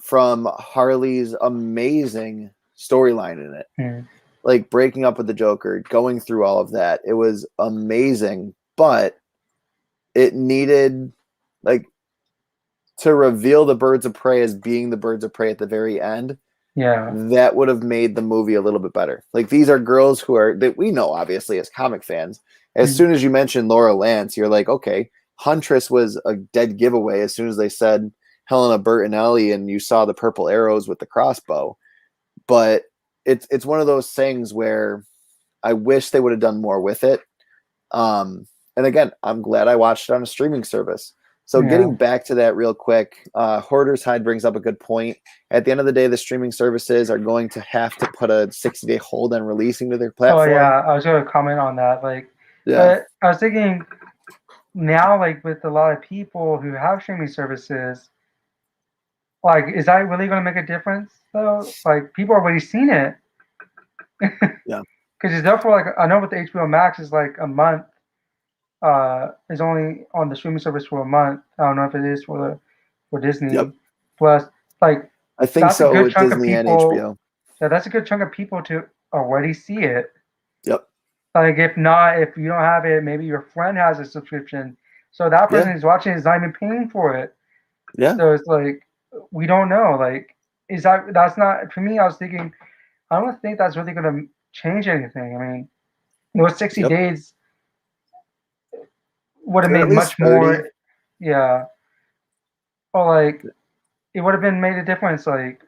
from Harley's amazing storyline in it. hmm, Like breaking up with the Joker, going through all of that. It was amazing, but it needed like to reveal the Birds of Prey as being the Birds of Prey at the very end. yeah, That would have made the movie a little bit better. Like these are girls who are that we know obviously as comic fans. As hmm, soon as you mentioned Laura Lance, you're like, okay, Huntress was a dead giveaway as soon as they said Helena Bertinelli and you saw the purple arrows with the crossbow. But it's one of those things where I wish they would have done more with it. And again, I'm glad I watched it on a streaming service. So yeah. getting back to that real quick, Hoarders Hide brings up a good point. At the end of the day, the streaming services are going to have to put a 60-day hold on releasing to their Oh platform. yeah, I was gonna comment on that. Like, Yeah. but I was thinking now, like with a lot of people who have streaming services, like, is that really gonna make a difference though? Like, people already seen it Yeah. because it's therefore like I know with the HBO Max is like a month. Is only on the streaming service for a month. I don't know if it is for Disney Yep. Plus. Like, I think that's a so good with chunk of Disney and people. HBO. Yeah, that's a good chunk of people to already see it. Yep. Like if not, if you don't have it, maybe your friend has a subscription. So that person Yeah. who's watching is not even paying for it. Yeah. So it's like we don't know. Like is that's not for me, I was thinking I don't think that's really gonna change anything. I mean, those 60 Yep. days would have Or made at least much 30. more, yeah. Or like it would have been made a difference. Like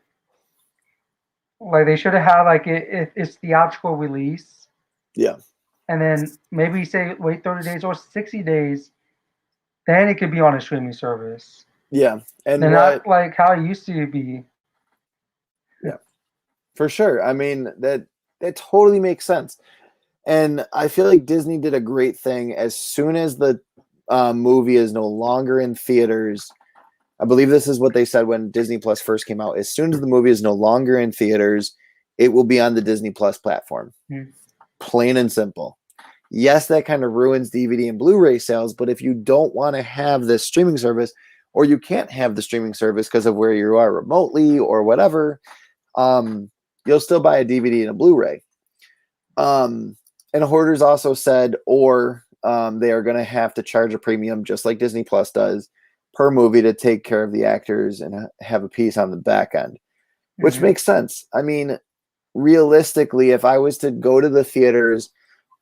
they should have had like it's theatrical release Yeah. and then maybe say wait 30 days or 60 days, then it could be on a streaming service. Yeah. And They're what not like how it used to be. yeah, for sure. I mean, that totally makes sense. And I feel like Disney did a great thing as soon as the movie is no longer in theaters. I believe this is what they said when Disney Plus first came out. As soon as the movie is no longer in theaters, it will be on the Disney Plus platform. Hmm. Plain and simple. Yes, that kind of ruins DVD and Blu-ray sales, but if you don't want to have this streaming service, or you can't have the streaming service because of where you are remotely or whatever, you'll still buy a DVD and a Blu-ray. And Hoarders also said, or they are going to have to charge a premium, just like Disney Plus does, per movie to take care of the actors and have a piece on the back end, which Hmm. makes sense. I mean, realistically, if I was to go to the theaters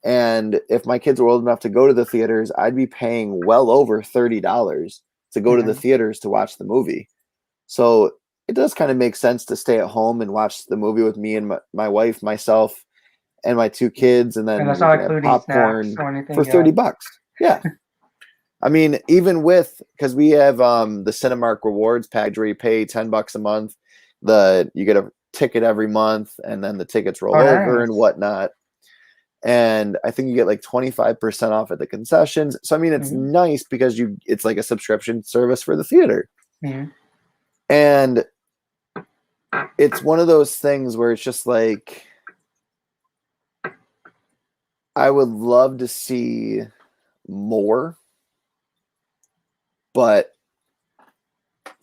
and if my kids were old enough to go to the theaters, I'd be paying well over $30 to go to the Hmm. theaters to watch the movie. So it does kind of make sense to stay at home and watch the movie with me and my wife, myself, and my two kids, and And then that's we not can have including snacks popcorn or for anything. Yeah. $30. Yeah. I mean, even with because we have the Cinemark rewards package where you pay $10 a month, you get a ticket every month, and then the tickets roll Oh, over and nice. whatnot. And I think you get like 25% off at the concessions. So I mean, it's Hmm. nice because it's like a subscription service for the theater. Hmm. And it's one of those things where it's just like I would love to see more, but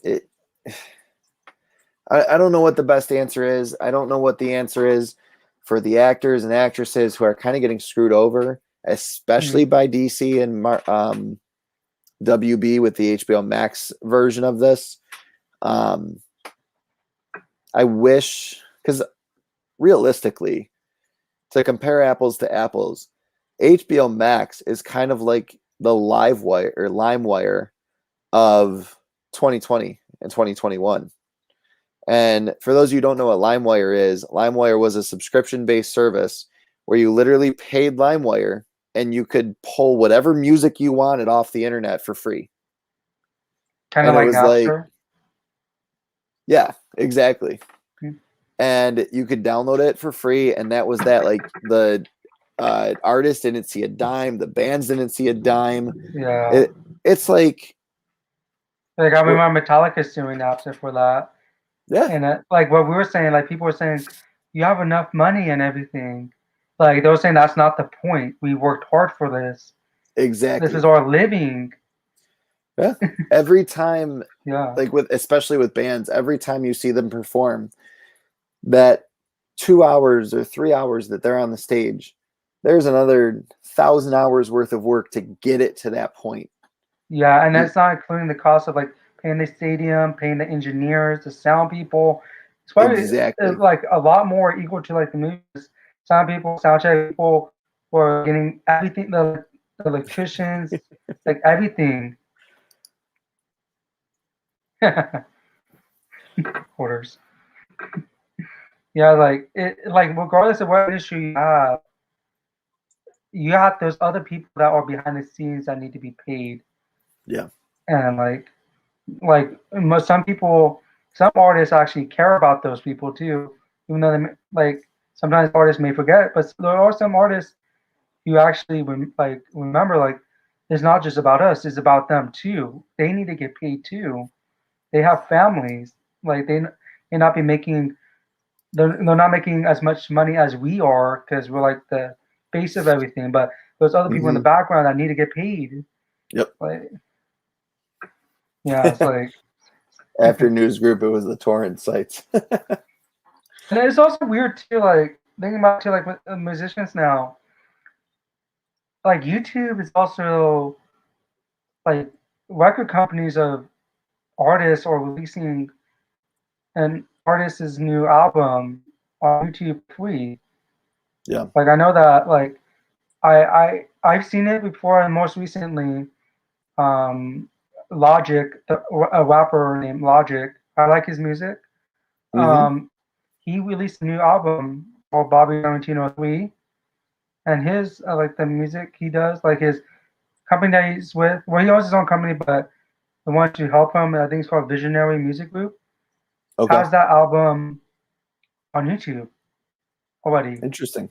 it I don't know what the best answer is. I don't know what the answer is for the actors and actresses who are kind of getting screwed over, especially Hmm. by DC and WB with the HBO Max version of this. Um, I wish, because realistically, to compare apples to apples, HBO Max is kind of like the LiveWire or LimeWire of 2020 and 2021. And for those of you who don't know what LimeWire is, LimeWire was a subscription-based service where you literally paid LimeWire and you could pull whatever music you wanted off the internet for free. Kind of And it like was like, Napster. yeah, exactly. Hmm. and you could download it for free, and that was that. Like the artist didn't see a dime, the bands didn't see a dime. Yeah. It's like I remember Metallica's doing Napster for that. yeah, And like what we were saying, like people were saying, you have enough money and everything. Like they were saying that's not the point. We worked hard for this. exactly. This is our living. Yeah. Every time, Yeah. like especially with bands, every time you see them perform, that 2 hours or 3 hours that they're on the stage, there's another 1,000 hours worth of work to get it to that point. Yeah, and that's not including the cost of like paying the stadium, paying the engineers, the sound people. It's probably Exactly. like a lot more equal to like the movies. Sound people, sound check people were getting everything, the electricians, like everything. Hoarders. Yeah, like regardless of what issue you have those other people that are behind the scenes that need to be paid. Yeah. And some artists actually care about those people too, even though sometimes artists may forget, but there are some artists who actually remember like it's not just about us, it's about them too. They need to get paid too. They have families. Like they're not making as much money as we are because we're like the base of everything, but there's other people in the background that need to get paid. Yep. Like, yeah, it's like after news group, it was the torrent sites. and it's also weird too, like thinking about too, like with musicians now. Like YouTube is also like record companies of artists are releasing an artist's new album on YouTube free. Yeah. Like I know that like I've seen it before, and most recently, Logic, a rapper named Logic. I like his music. He released a new album called Bobby 1903, and his like the music he does, like his company that he's with. Well, he owns his own company, but the one to help him, I think it's called Visionary Music Group. Okay. Has that album on YouTube already. Interesting.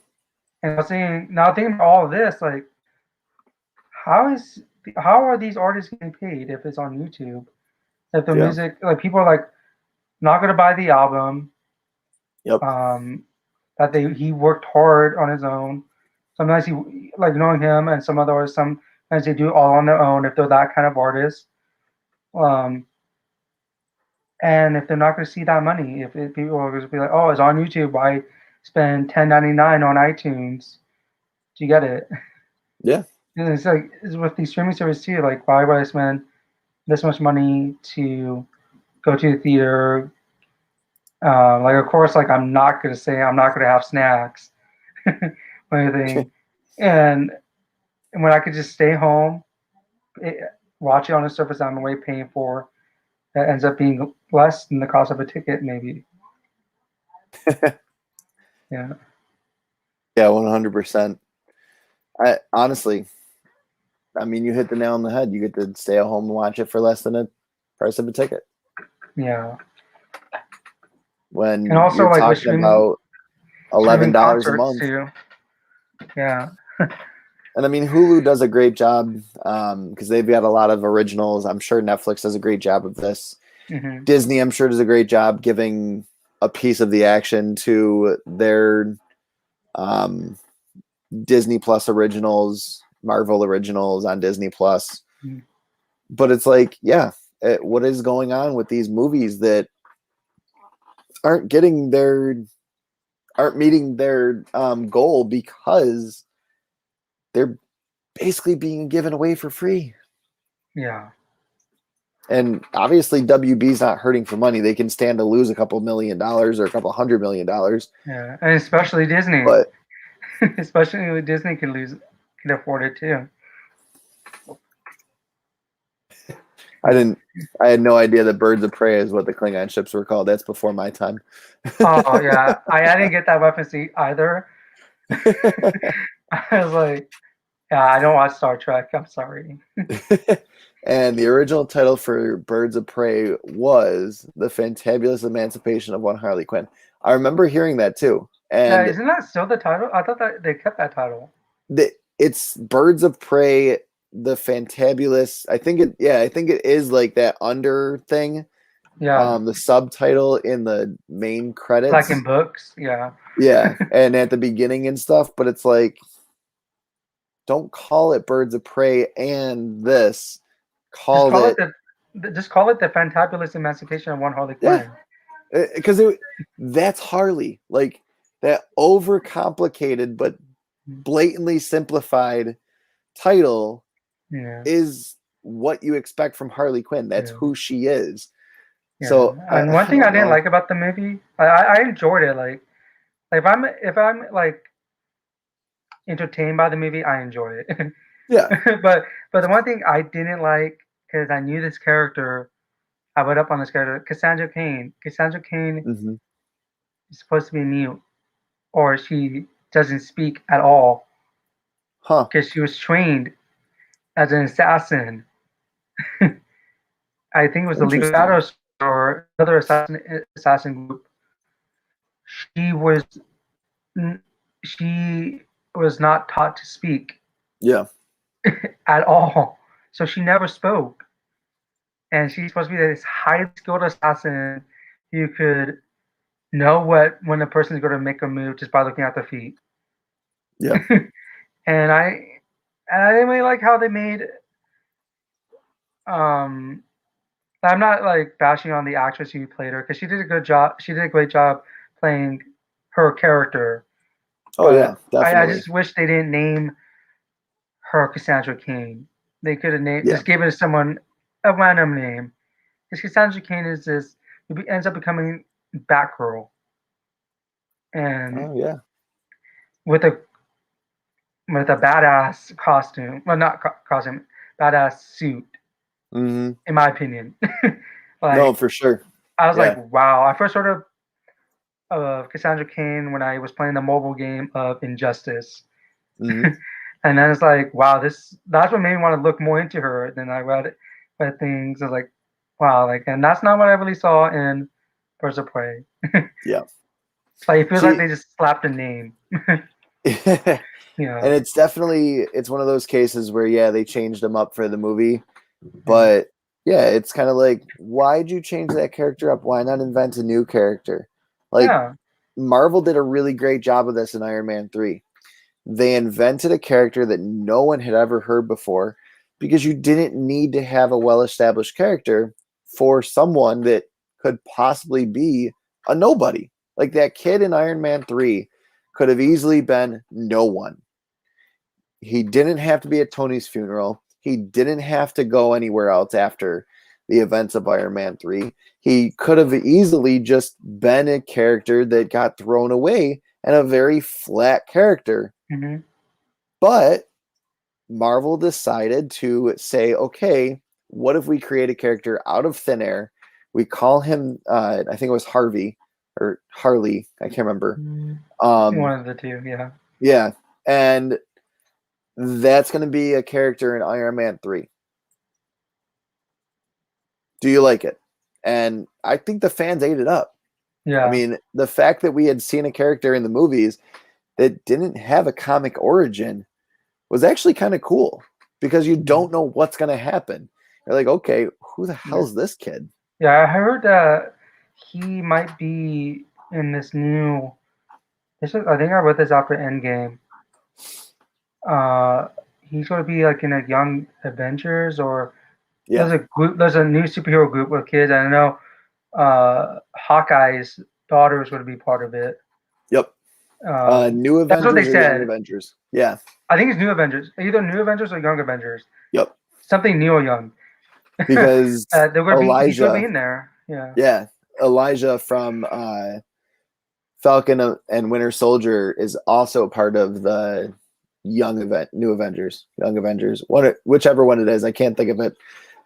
And I was saying, now thinking about all of this, like, how are these artists getting paid if it's on YouTube? If the music, like, people are like not going to buy the album. Yep. That he worked hard on his own. Sometimes he, like knowing him and some other artists, sometimes they do it all on their own if they're that kind of artist. And if they're not going to see that money, if people are going to be like, oh, it's on YouTube, why spend $10.99 on iTunes? Do you get it? Yeah. And it's like it's with these streaming services too. Like, why would I spend this much money to go to the theater? Like, of course, like I'm not going to have snacks or anything. And when I could just stay home, watch it on a service I'm away paying for, that ends up being less than the cost of a ticket, maybe. Yeah. Yeah, 100%. Honestly, I mean, you hit the nail on the head. You get to stay at home and watch it for less than the price of a ticket. Yeah. When and also, you're like talking about $11 a month. Too. Yeah. And I mean, Hulu does a great job because they've got a lot of originals. I'm sure Netflix does a great job of this. Disney, I'm sure, does a great job giving a piece of the action to their Disney Plus originals, Marvel originals on Disney Plus. But it's like, yeah, what is going on with these movies that aren't meeting their goal because they're basically being given away for free. Yeah. And obviously WB's not hurting for money. They can stand to lose a couple $1 million or a couple $100 million. Yeah. And especially Disney. But especially Disney can afford it too. I had no idea that Birds of Prey is what the Klingon ships were called. That's before my time. Oh yeah. I didn't get that reference either. I was like, yeah, I don't watch Star Trek. I'm sorry. And the original title for Birds of Prey was The Fantabulous Emancipation of One Harley Quinn. I remember hearing that too. Yeah, And isn't that still the title? I thought that they kept that title. it's Birds of Prey, The Fantabulous. I think it is like that under thing. Yeah, The subtitle in the main credits. like in books. Yeah. Yeah, and at the beginning and stuff, but it's like, don't call it Birds of Prey and this. Just call It it just call it the Fantabulous Emancipation of One Harley yeah, Quinn. because that's Harley. Like that overcomplicated but blatantly simplified title Yeah. is what you expect from Harley Quinn. That's who she is. Yeah. So And one thing I didn't like about the movie, I enjoyed it. Like if I'm like entertained by the movie, I enjoy it. Yeah. but the one thing I didn't like, because I knew this character, I read up on this character, Cassandra Cain. Cassandra Cain Mm-hmm. is supposed to be mute, or she doesn't speak at all, because she was trained as an assassin. I think it was the League of Shadows or another assassin group. She was she was not taught to speak. Yeah. At all. So she never spoke. And she's supposed to be this highly skilled assassin who could know when a person is going to make a move just by looking at their feet. Yeah. and I didn't really like how they made I'm not like bashing on the actress who played her, because she did a good job. She did a great job playing her character. Oh yeah, definitely. I just wish they didn't name her Cassandra Cain. They could have named just gave it to someone a random name. Because Cassandra Cain ends up becoming Batgirl, and with a badass costume. Well, not costume, badass suit. Mm-hmm. In my opinion, no, for sure. I was like, wow. I first heard of Cassandra Cain when I was playing the mobile game of Injustice. Mm-hmm. And then it's like, wow, that's what made me want to look more into her. Then I read things. I was like, wow, like, and that's not what I really saw in Birds of Prey. Yeah. Like, it feels like they just slapped a name. And it's one of those cases where they changed them up for the movie, but it's kind of like, why'd you change that character up? Why not invent a new character? Like Marvel did a really great job of this in Iron Man 3. They invented a character that no one had ever heard before, because you didn't need to have a well-established character for someone that could possibly be a nobody. Like that kid in Iron Man 3 could have easily been no one. He didn't have to be at Tony's funeral. He didn't have to go anywhere else after the events of Iron Man 3. He could have easily just been a character that got thrown away, and a very flat character. Mm-hmm. But Marvel decided to say, okay, what if we create a character out of thin air? We call him, I think it was Harvey or Harley. I can't remember. One of the two, yeah. Yeah. And that's going to be a character in Iron Man 3. Do you like it? And I think the fans ate it up. Yeah. I mean, the fact that we had seen a character in the movies that didn't have a comic origin was actually kind of cool, because you don't know what's going to happen. You're like, okay, who the hell's this kid? Yeah, I heard that he might be in this new. I think I read this after Endgame. He's going to be like in a Young Avengers, or there's a group. There's a new superhero group with kids. I know Hawkeye's daughter is going to be part of it. Yep. New Avengers. That's what they said. Young Avengers. Yeah. I think it's New Avengers. Either New Avengers or Young Avengers. Yep. Something new or young. Because he's going to be in there. Yeah. Yeah. Elijah from Falcon and Winter Soldier is also part of the New Avengers, Young Avengers, whichever one it is. I can't think of it.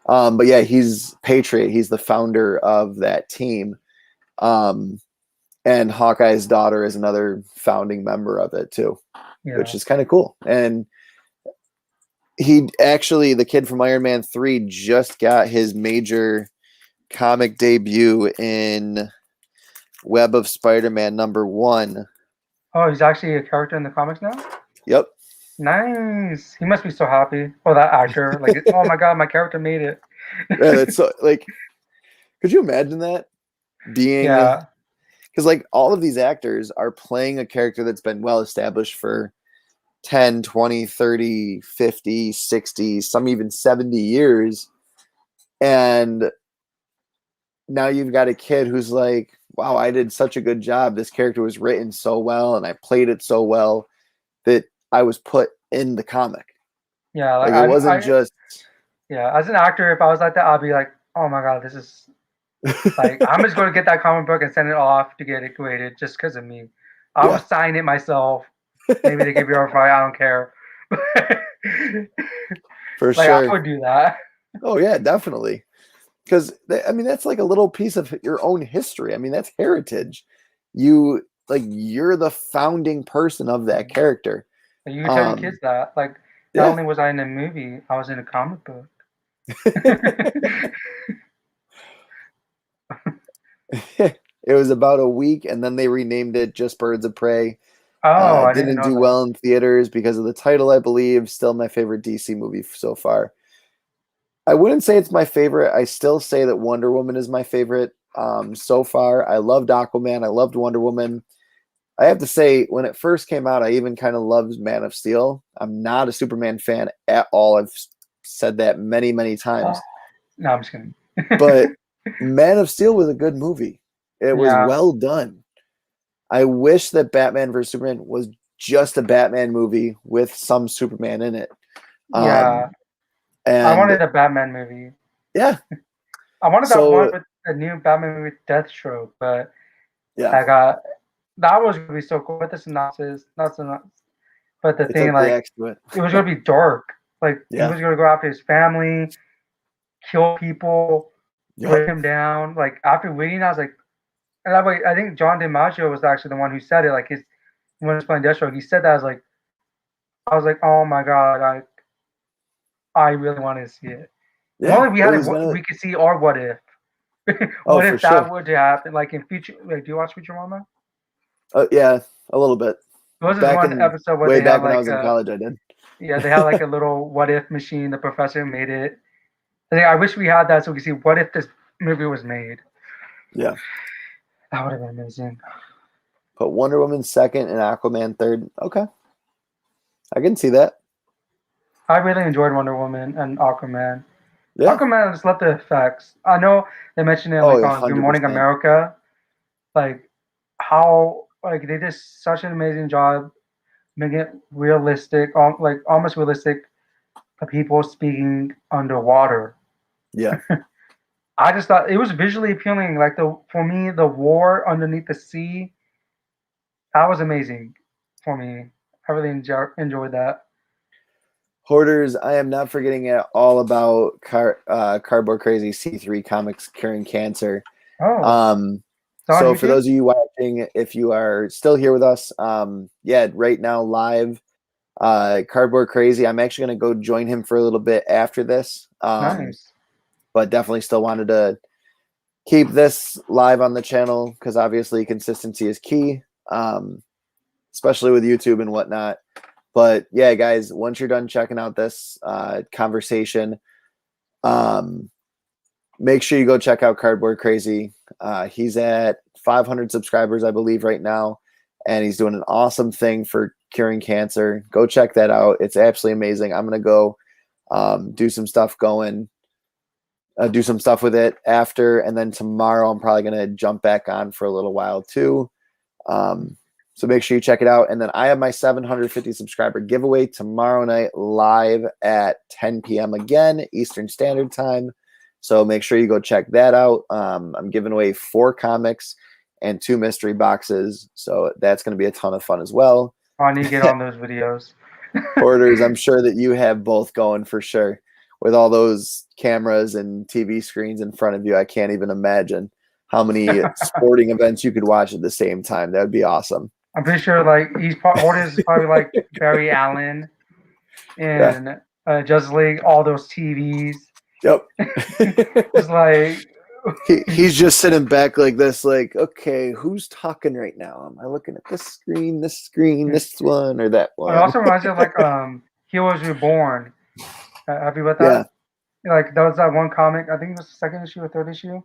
But yeah, he's Patriot. He's the founder of that team. And Hawkeye's daughter is another founding member of it too, which is kind of cool. And He actually, the kid from Iron Man 3 just got his major comic debut in Web of Spider-Man #1. Oh, he's actually a character in the comics now? Yep. Nice. He must be so happy. Oh, that actor. Like, oh my God, my character made it. Yeah, that's so, like, could you imagine that? Being, Yeah. because like all of these actors are playing a character that's been well established for 10, 20, 30, 50, 60, some even 70 years. And now you've got a kid who's like, wow, I did such a good job. This character was written so well and I played it so well that I was put in the comic. Yeah, Like it wasn't just. Yeah, as an actor, if I was like that, I'd be like, oh my God, this is like, I'm just going to get that comic book and send it off to get it graded just because of me. I will sign it myself. Maybe they give you a fight. I don't care. For like, sure. I would do that. Oh yeah, definitely. Because I mean, that's like a little piece of your own history. I mean, that's heritage. You're the founding person of that character. You can tell your kids that. Like, not only was I in a movie, I was in a comic book. It was about a week, and then they renamed it just Birds of Prey. Oh, I didn't didn't know do that. well in theaters because of the title, I believe. Still my favorite DC movie so far. I wouldn't say it's my favorite. I still say that Wonder Woman is my favorite so far. I loved Aquaman. I loved Wonder Woman. I have to say, when it first came out, I even kind of loved Man of Steel. I'm not a Superman fan at all. I've said that many, many times. No, I'm just kidding. But Man of Steel was a good movie. It was well done. I wish that Batman vs. Superman was just a Batman movie with some Superman in it. Yeah. And I wanted a Batman movie. Yeah. I wanted that one with the new Batman movie, Deathstroke, but that was going to be so cool with the synopsis. Not synopsis. But the thing, like, it was going to be dark. Like, he was going to go after his family, kill people, put him down. Like, after reading, I was like, and I think John DiMaggio was actually the one who said it. Like, when he was playing Deathstroke, he said that. I was like, oh my God, I really wanted to see it. Yeah, only we could see our what if. What if that would happen? Like in future, like, do you watch Futurama? Yeah, a little bit. There was this one episode where way they back had when like I was in college, I did. Yeah, they had like a little what if machine. The professor made it. I wish we had that so we could see what if this movie was made. Yeah, that would have been amazing. But Wonder Woman second and Aquaman third. Okay, I can see that. I really enjoyed Wonder Woman and Aquaman. Yeah. Aquaman, I just love the effects. I know they mentioned it on Good Morning America, like how like they did such an amazing job making it realistic, like almost realistic, of people speaking underwater. Yeah. I just thought it was visually appealing. Like for me, the war underneath the sea, that was amazing for me. I really enjoyed that. Hoarders, I am not forgetting at all about Cardboard Crazy C3 Comics Curing Cancer. Oh. So for those of you watching, if you are still here with us, right now live, Cardboard Crazy, I'm actually going to go join him for a little bit after this. Nice. But definitely still wanted to keep this live on the channel because obviously consistency is key, especially with YouTube and whatnot. But yeah, guys, once you're done checking out this conversation, make sure you go check out Cardboard Crazy. He's at 500 subscribers, I believe, right now, and he's doing an awesome thing for curing cancer. Go check that out. It's absolutely amazing. I'm going to go do some stuff with it after, and then tomorrow I'm probably going to jump back on for a little while too. So make sure you check it out. And then I have my 750 subscriber giveaway tomorrow night live at 10 p.m. again, Eastern Standard Time. So make sure you go check that out. I'm giving away 4 comics and 2 mystery boxes. So that's going to be a ton of fun as well. I need to get on those videos. Hoarders, I'm sure that you have both going for sure. With all those cameras and TV screens in front of you, I can't even imagine how many sporting events you could watch at the same time. That would be awesome. I'm pretty sure like Hoarders is probably like Barry Allen and Justice League, all those TVs. Yep. Just like He's just sitting back like this, like, okay, who's talking right now? Am I looking at this screen, this one, or that it one? also reminds me of like Heroes Reborn. Have you read Yeah. that? Like that was that one comic. I think it was the second issue or third issue.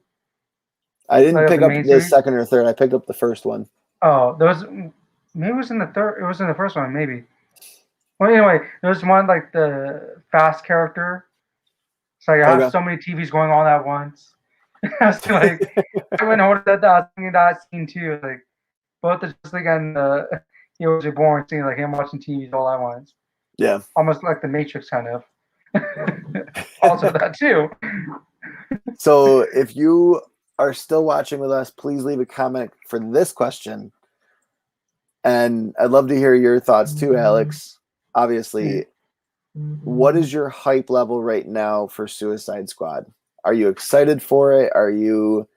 I didn't Like of pick the up main the series. second or third. I picked up the first one. Oh, there was maybe it was in the third. It was in the first one, maybe. Well, anyway, there's one like the fast character. It's like I have Okay. so many TVs going on at once. I was like, when I ordered that, I was thinking that scene too. Like both the Justice League and the Heroes Reborn scene, like him watching TVs all at once. Yeah. Almost like the Matrix kind of. Also that too. So if you are still watching with us, please leave a comment for this question. And I'd love to hear your thoughts too, Alex. Obviously, what is your hype level right now for Suicide Squad? Are you excited for it? Are you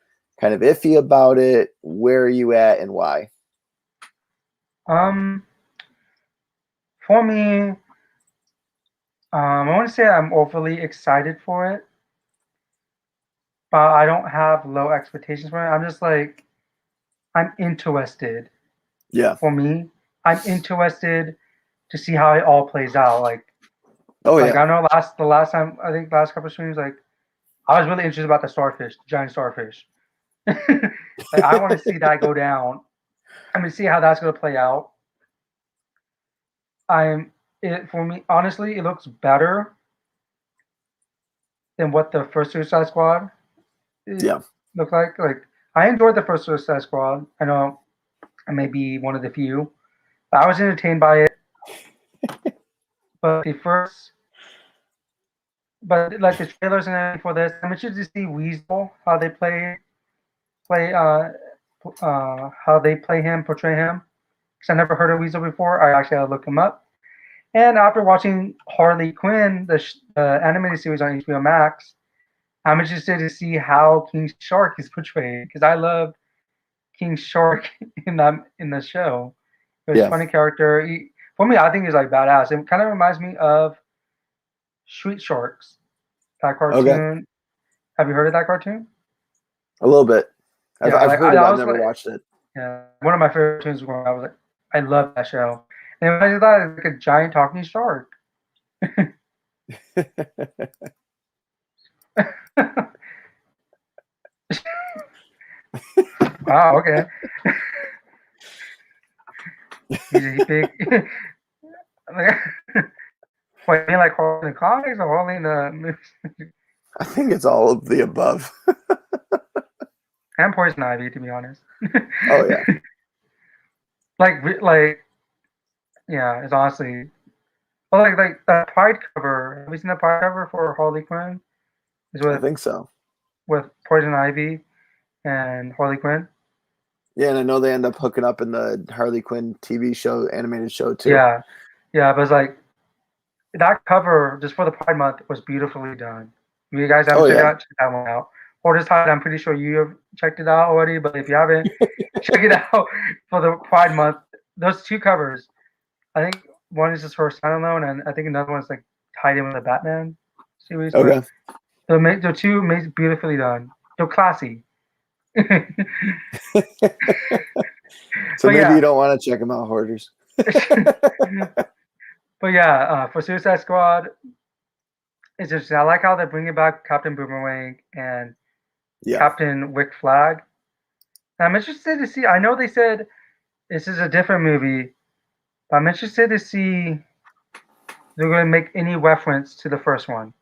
kind of iffy about it? Where are you at and why? For me, I want to say I'm overly excited for it, but I don't have low expectations for it. I'm just like, I'm interested. Yeah. For me, I'm interested to see how it all plays out. Like, Oh, like yeah. I know the last time I think last couple of streams, like I was really interested about the starfish, the giant starfish. Like I want to see that go down. I mean, see how that's going to play out. For me, honestly, it looks better than what the first Suicide Squad Yeah. looked like. Like I enjoyed the first Suicide Squad. I know I may be one of the few. But I was entertained by it. But the first, but like the trailers and everything for this, I'm interested to see Weasel how they play how they play him, portray him. Because I never heard of Weasel before. I actually had to look him up. And after watching Harley Quinn, the animated series on HBO Max, I'm interested to see how King Shark is portrayed because I love King Shark in the show. It was a Yeah. funny character. For me, I think he's like badass. It kind of reminds me of Street Sharks, that Okay. cartoon. Have you heard of that cartoon? A little bit. Yeah, I've like heard it. I I've was never like, watched it. yeah, one of my favorite cartoons growing up. I was like, I love that show. And imagine that like a giant talking shark. Wow. Okay. He's big. Like, what, you mean like holding the comics or holding the movies? I think it's all of the above. And Poison Ivy, to be honest. Oh, yeah. like, yeah, it's honestly. Well, like the Pride cover. Have you seen the Pride cover for Harley Quinn? Is I think so. with Poison Ivy and Harley Quinn. Yeah, and I know they end up hooking up in the Harley Quinn TV show, animated show too. Yeah, yeah, but it's like that cover just for the Pride Month was beautifully done. If you guys haven't Oh, checked it yeah. out, check that one out. Hoarders Tide, I'm pretty sure you have checked it out already, but if you haven't, check it out for the Pride Month. Those two covers, I think one is just for standalone, and I think another one's like tied in with the Batman series. But Okay. they're two beautifully done. They're classy. So But maybe yeah, you don't want to check them out, Hoarders. but yeah, for Suicide Squad, it's just I like how they're bringing back Captain Boomerang and Yeah. Captain Wick Flag. And I'm interested to see. I know they said this is a different movie, but I'm interested to see if they're going to make any reference to the first one.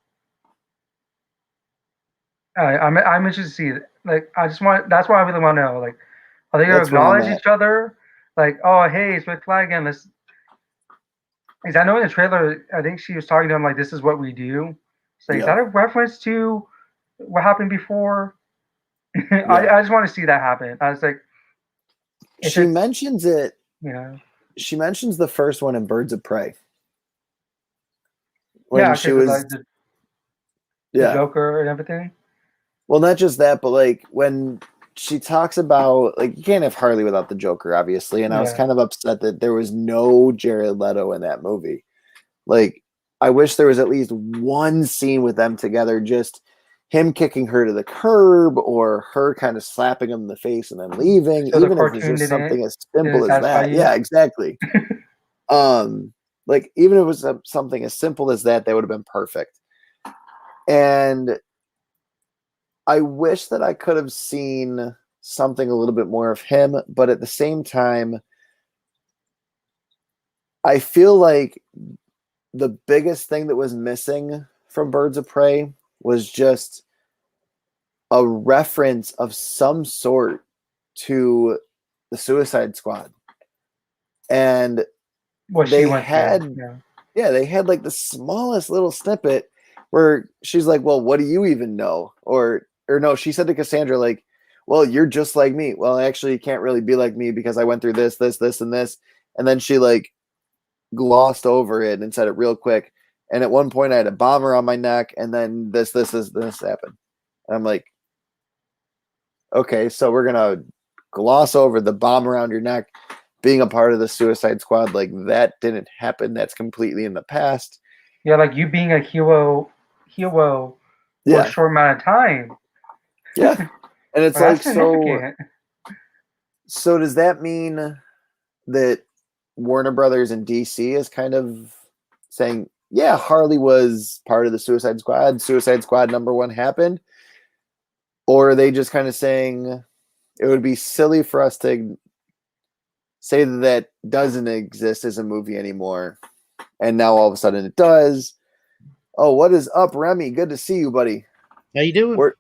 I'm interested to see it. Like I just want. That's why I really want to know. Like, are they going to That's where I'm acknowledge at. each other? Like, oh hey, it's Wick Flag again. Let's. Because I know in the trailer, I think she was talking to him like, "This is what we do." So is Yeah. that a reference to what happened before? Yeah. I just want to see that happen. I was like, She mentions it. you know, She mentions the first one in Birds of Prey. When yeah, she because was, like the yeah. Joker and everything. Well, not just that, but like when she talks about, like, you can't have Harley without the Joker, obviously. And I was Yeah. kind of upset that there was no Jared Leto in that movie. Like, I wish there was at least one scene with them together, just him kicking her to the curb or her kind of slapping him in the face and then leaving, So the even if it's cartoon just something as simple didn't as satisfy that. you? Yeah, exactly. Like even if it was something as simple as that, would have been perfect. And I wish that I could have seen something a little bit more of him, but at the same time, I feel like the biggest thing that was missing from Birds of Prey was just a reference of some sort to the Suicide Squad. And What she they went had, through. they had like the smallest little snippet where she's like, well, what do you even know? Or no, she said to Cassandra, like, well, you're just like me. Well, actually, you can't really be like me because I went through this, this, this, and this. And then she like glossed over it and said it real quick. And at one point I had a bomb around my neck and then this happened. And I'm like, okay, so we're going to gloss over the bomb around your neck being a part of the Suicide Squad. Like that didn't happen. That's completely in the past. Yeah, like you being a hero for a short amount of time. Yeah. And it's Well, like, so does that mean that Warner Brothers and DC is kind of saying, yeah, Harley was part of the Suicide Squad. Suicide Squad #1 happened. Or are they just kind of saying it would be silly for us to say that doesn't exist as a movie anymore. And now all of a sudden it does. Oh, what is up, Remy? Good to see you, buddy. How you doing?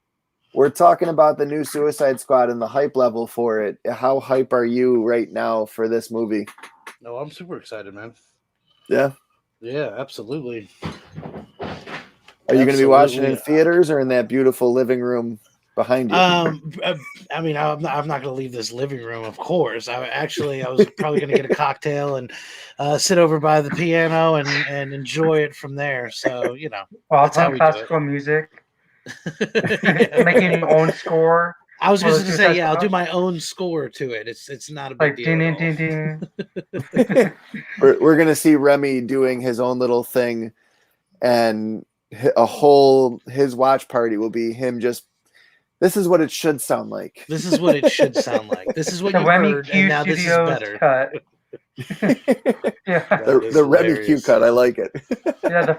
We're talking about the new Suicide Squad and the hype level for it. How hype are you right now for this movie? No, I'm super excited, man. Yeah? Yeah, absolutely. Are you going to be watching in theaters or in that beautiful living room behind you? I mean, I'm not going to leave this living room, of course. I was probably going to get a cocktail and sit over by the piano and enjoy it from there. So, you know, that's how we classical music. Making your own score. I was just going to say, yeah, I'll do my own score to it. It's not a big deal. Ding, ding, ding, ding. We're going to see Remy doing his own little thing, and his watch party will be him just, this is what it should sound like. This is what it should sound like. This is what you heard, and now this is better. Cut. The Remy Q cut, I like it. Yeah,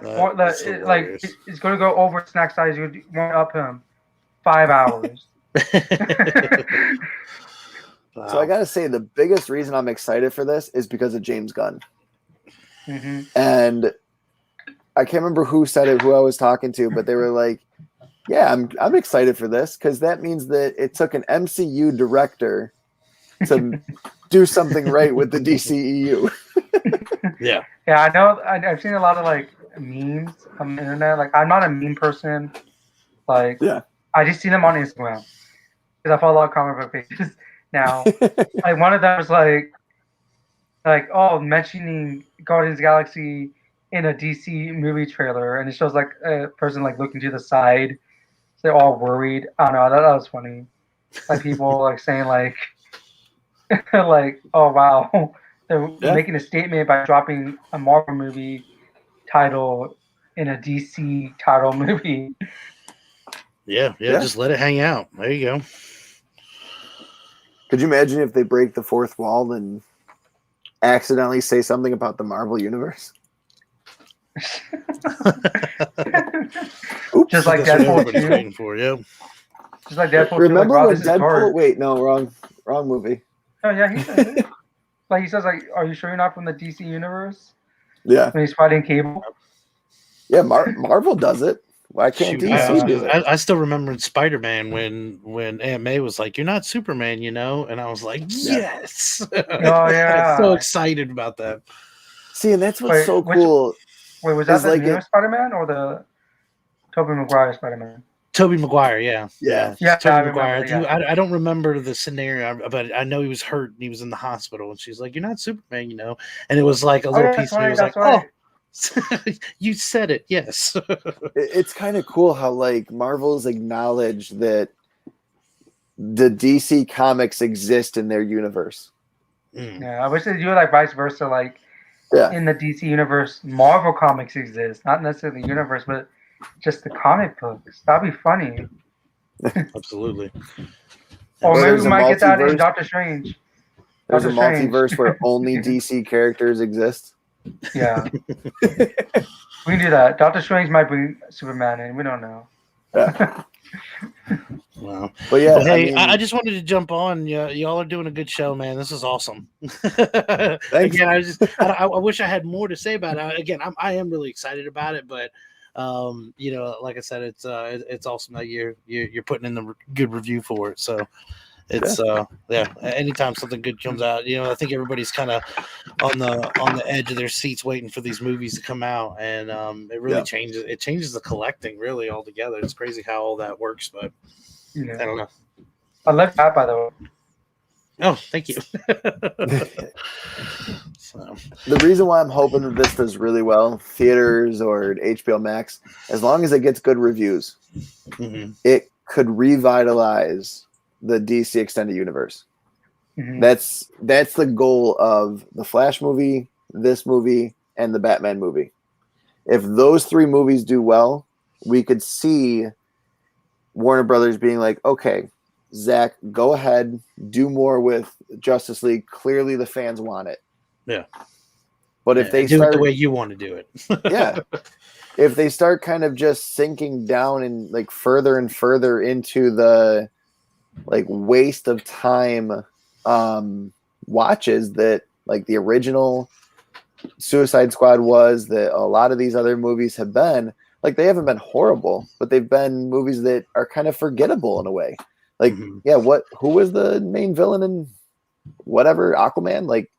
it's going to go over snack size. You want up him 5 hours. Wow. So I gotta say, the biggest reason I'm excited for this is because of James Gunn. Mm-hmm. And I can't remember who said it, who I was talking to, but they were like, "Yeah, I'm excited for this because that means that it took an MCU director to do something right with the DCEU." Yeah, I know. I've seen a lot of like memes on the internet. Like, I'm not a meme person. Like, I just see them on Instagram because I follow a lot of comic book pages now. Like, one of them was like mentioning Guardians of the Galaxy in a DC movie trailer, and it shows like a person like looking to the side. So they're all worried. I don't know. That was funny. Like people like saying like, like, oh wow, they're making a statement by dropping a Marvel movie title in a DC title movie. Yeah, just let it hang out. There you go. Could you imagine if they break the fourth wall and accidentally say something about the Marvel Universe? Just like Deadpool 2. Waiting for, Just like Deadpool 2. Remember when Deadpool? Wait, no, wrong movie. Oh yeah, he says it. Like he says, like, are you sure you're not from the DC universe? Yeah. When he's fighting Cable. Yeah, Marvel does it. Why can't DC do it? I still remember in Spider-Man when Aunt May was like, "You're not Superman, you know," and I was like, "Yes!" Oh yeah, so excited about that. See, and that's what's so cool. Wait, was that the new Spider-Man or the Tobey Maguire Spider-Man? Tobey Maguire, yeah. Tobey Maguire. I don't remember the scenario, but I know he was hurt and he was in the hospital, and she's like, "You're not Superman, you know," and it was like a little piece of me was like, "Oh." You said it, yes. It's kind of cool how like Marvel's acknowledged that the DC comics exist in their universe. Yeah, I wish they do like vice versa. Like in the DC universe, Marvel comics exist, not necessarily the universe, but just the comic books. That'd be funny. Absolutely. Or Well, maybe there's we a might get that in multiverse. Doctor Strange. There's a Doctor Strange. multiverse where only DC characters exist. Yeah. We can do that. Doctor Strange might bring Superman in. We don't know. Yeah. Wow. But yeah, Well, hey, I mean, I just wanted to jump on. Y'all are doing a good show, man. This is awesome. Thanks. Again, I wish I had more to say about it. Again, I am really excited about it, but you know, like I said, it's awesome that you're putting in the good review for it. So it's yeah. Anytime something good comes out, you know, I think everybody's kind of on the edge of their seats waiting for these movies to come out, and it really changes the collecting really altogether. It's crazy how all that works, but I don't know. I love that, by the way. Oh, thank you. So. The reason why I'm hoping that this does really well, theaters or HBO Max, as long as it gets good reviews, it could revitalize the DC extended universe. That's the goal of the Flash movie, this movie, and the Batman movie. If those three movies do well, we could see Warner Brothers being like, okay, Zach, go ahead, do more with Justice League. Clearly the fans want it. Yeah. But if they do start it the way you want to do it. Yeah. If they start kind of just sinking down and like further and further into the like waste of time watches that like the original Suicide Squad was, that a lot of these other movies have been, like they haven't been horrible, but they've been movies that are kind of forgettable in a way. Like, who was the main villain in whatever, Aquaman? Like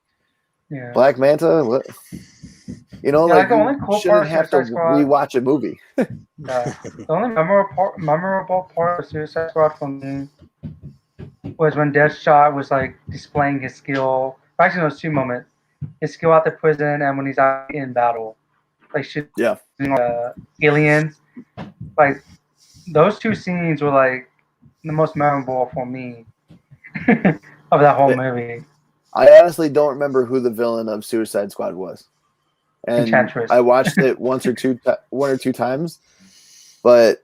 Black Manta? What? You know, like the only cool shouldn't part have to rewatch a movie. The only memorable part of Suicide Squad for me was when Deadshot was like displaying his skill. Actually, there was two moments: his skill at the prison and when he's out in battle, like shooting aliens. Like those two scenes were like the most memorable for me of that whole movie. I honestly don't remember who the villain of Suicide Squad was. And Enchantress. I watched it one or two times, but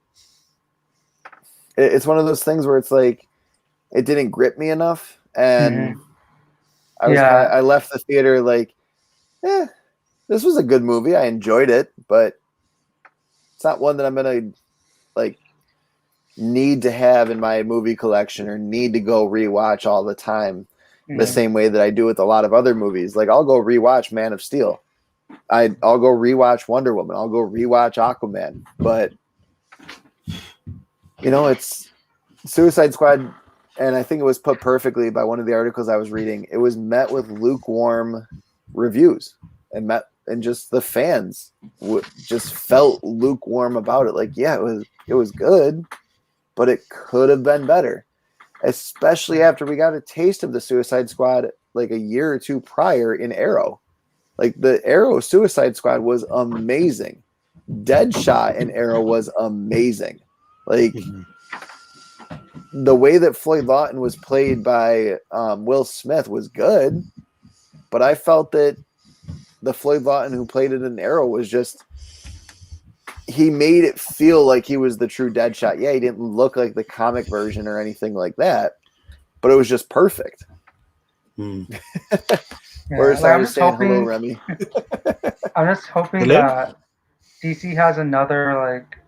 it's one of those things where it's like it didn't grip me enough, and I left the theater like, this was a good movie. I enjoyed it, but it's not one that I'm gonna like need to have in my movie collection or need to go rewatch all the time. The same way that I do with a lot of other movies. Like I'll go rewatch Man of Steel. I'll go rewatch Wonder Woman. I'll go rewatch Aquaman. But you know, it's Suicide Squad, and I think it was put perfectly by one of the articles I was reading. It was met with lukewarm reviews, and just the fans just felt lukewarm about it. Like, yeah, it was good, but it could have been better. Especially after we got a taste of the Suicide Squad like a year or two prior in Arrow. Like the Arrow Suicide Squad was amazing. Deadshot in Arrow was amazing. Like the way that Floyd Lawton was played by Will Smith was good, but I felt that the Floyd Lawton who played it in Arrow was just, he made it feel like he was the true Deadshot. Yeah, he didn't look like the comic version or anything like that, but it was just perfect. We're sorry to say hello, Remy. I'm just hoping that DC has another like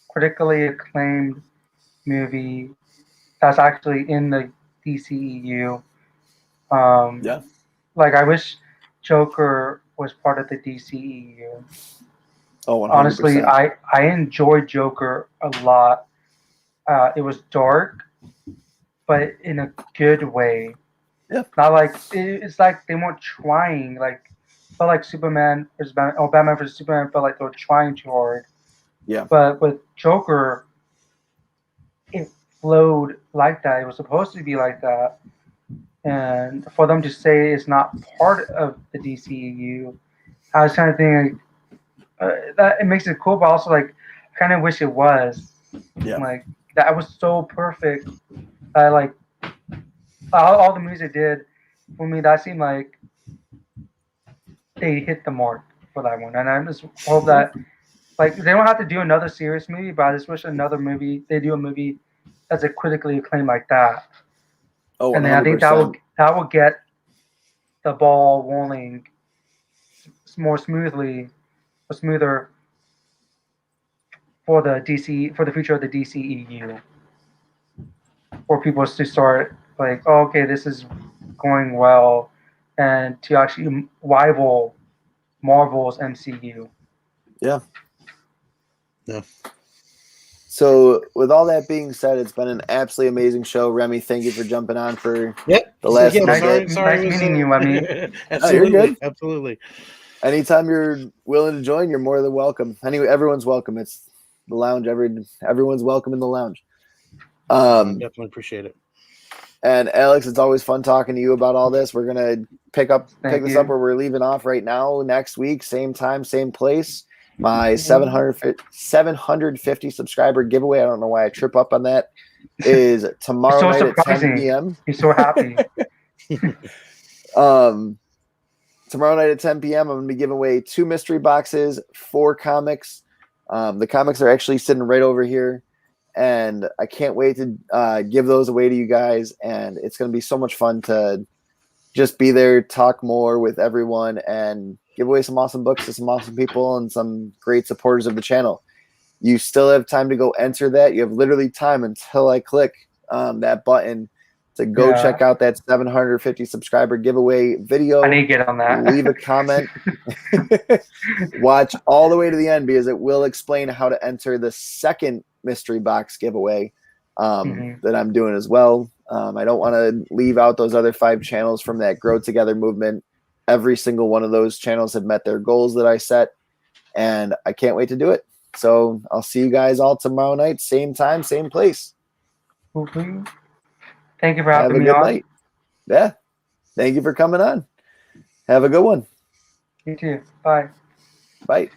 critically acclaimed movie that's actually in the DCEU. Like I wish Joker was part of the DCEU. Oh, 100%. Honestly, I enjoyed Joker a lot. It was dark, but in a good way. Yeah. Not like it's like they weren't trying. Like felt like Superman versus Batman, Batman versus Superman felt like they were trying too hard. Yeah. But with Joker, it flowed like that. It was supposed to be like that. And for them to say it's not part of the DCEU, I was kind of thinking that it makes it cool, but also like I kind of wish it was. Yeah. Like that was so perfect. I like all the movies it did for me. That seemed like they hit the mark for that one, and I just hope that like they don't have to do another serious movie, but I just wish they do a movie that's a critically acclaimed like that. Oh, and then I think that will get the ball rolling more smoother for the future of the DCEU, for people to start like, oh, okay, this is going well, and to actually rival Marvel's MCU. Yeah. Yeah. So, with all that being said, it's been an absolutely amazing show. Remy, thank you for jumping on for the last little bit. Nice meeting you, Remy. Absolutely, you're good. Absolutely. Anytime you're willing to join, you're more than welcome. Anyway, everyone's welcome. It's the lounge. Everyone's welcome in the lounge. I definitely appreciate it. And Alex, it's always fun talking to you about all this. We're gonna pick this up where we're leaving off right now. Next week, same time, same place. My 750 subscriber giveaway. I don't know why I trip up on that. Is tomorrow night at 10 p.m. You're so happy. Tomorrow night at 10 p.m. I'm going to be giving away 2 mystery boxes, 4 comics. The comics are actually sitting right over here, and I can't wait to give those away to you guys. And it's going to be so much fun to just be there, talk more with everyone, and give away some awesome books to some awesome people and some great supporters of the channel. You still have time to go enter that. You have literally time until I click that button to go check out that 750 subscriber giveaway video. I need to get on that. Leave a comment. Watch all the way to the end because it will explain how to enter the second mystery box giveaway that I'm doing as well. I don't want to leave out those other 5 channels from that Grow Together movement. Every single one of those channels have met their goals that I set, and I can't wait to do it. So I'll see you guys all tomorrow night, same time, same place. Thank you for having me on. Have a good night. Yeah. Thank you for coming on. Have a good one. You too. Bye. Bye.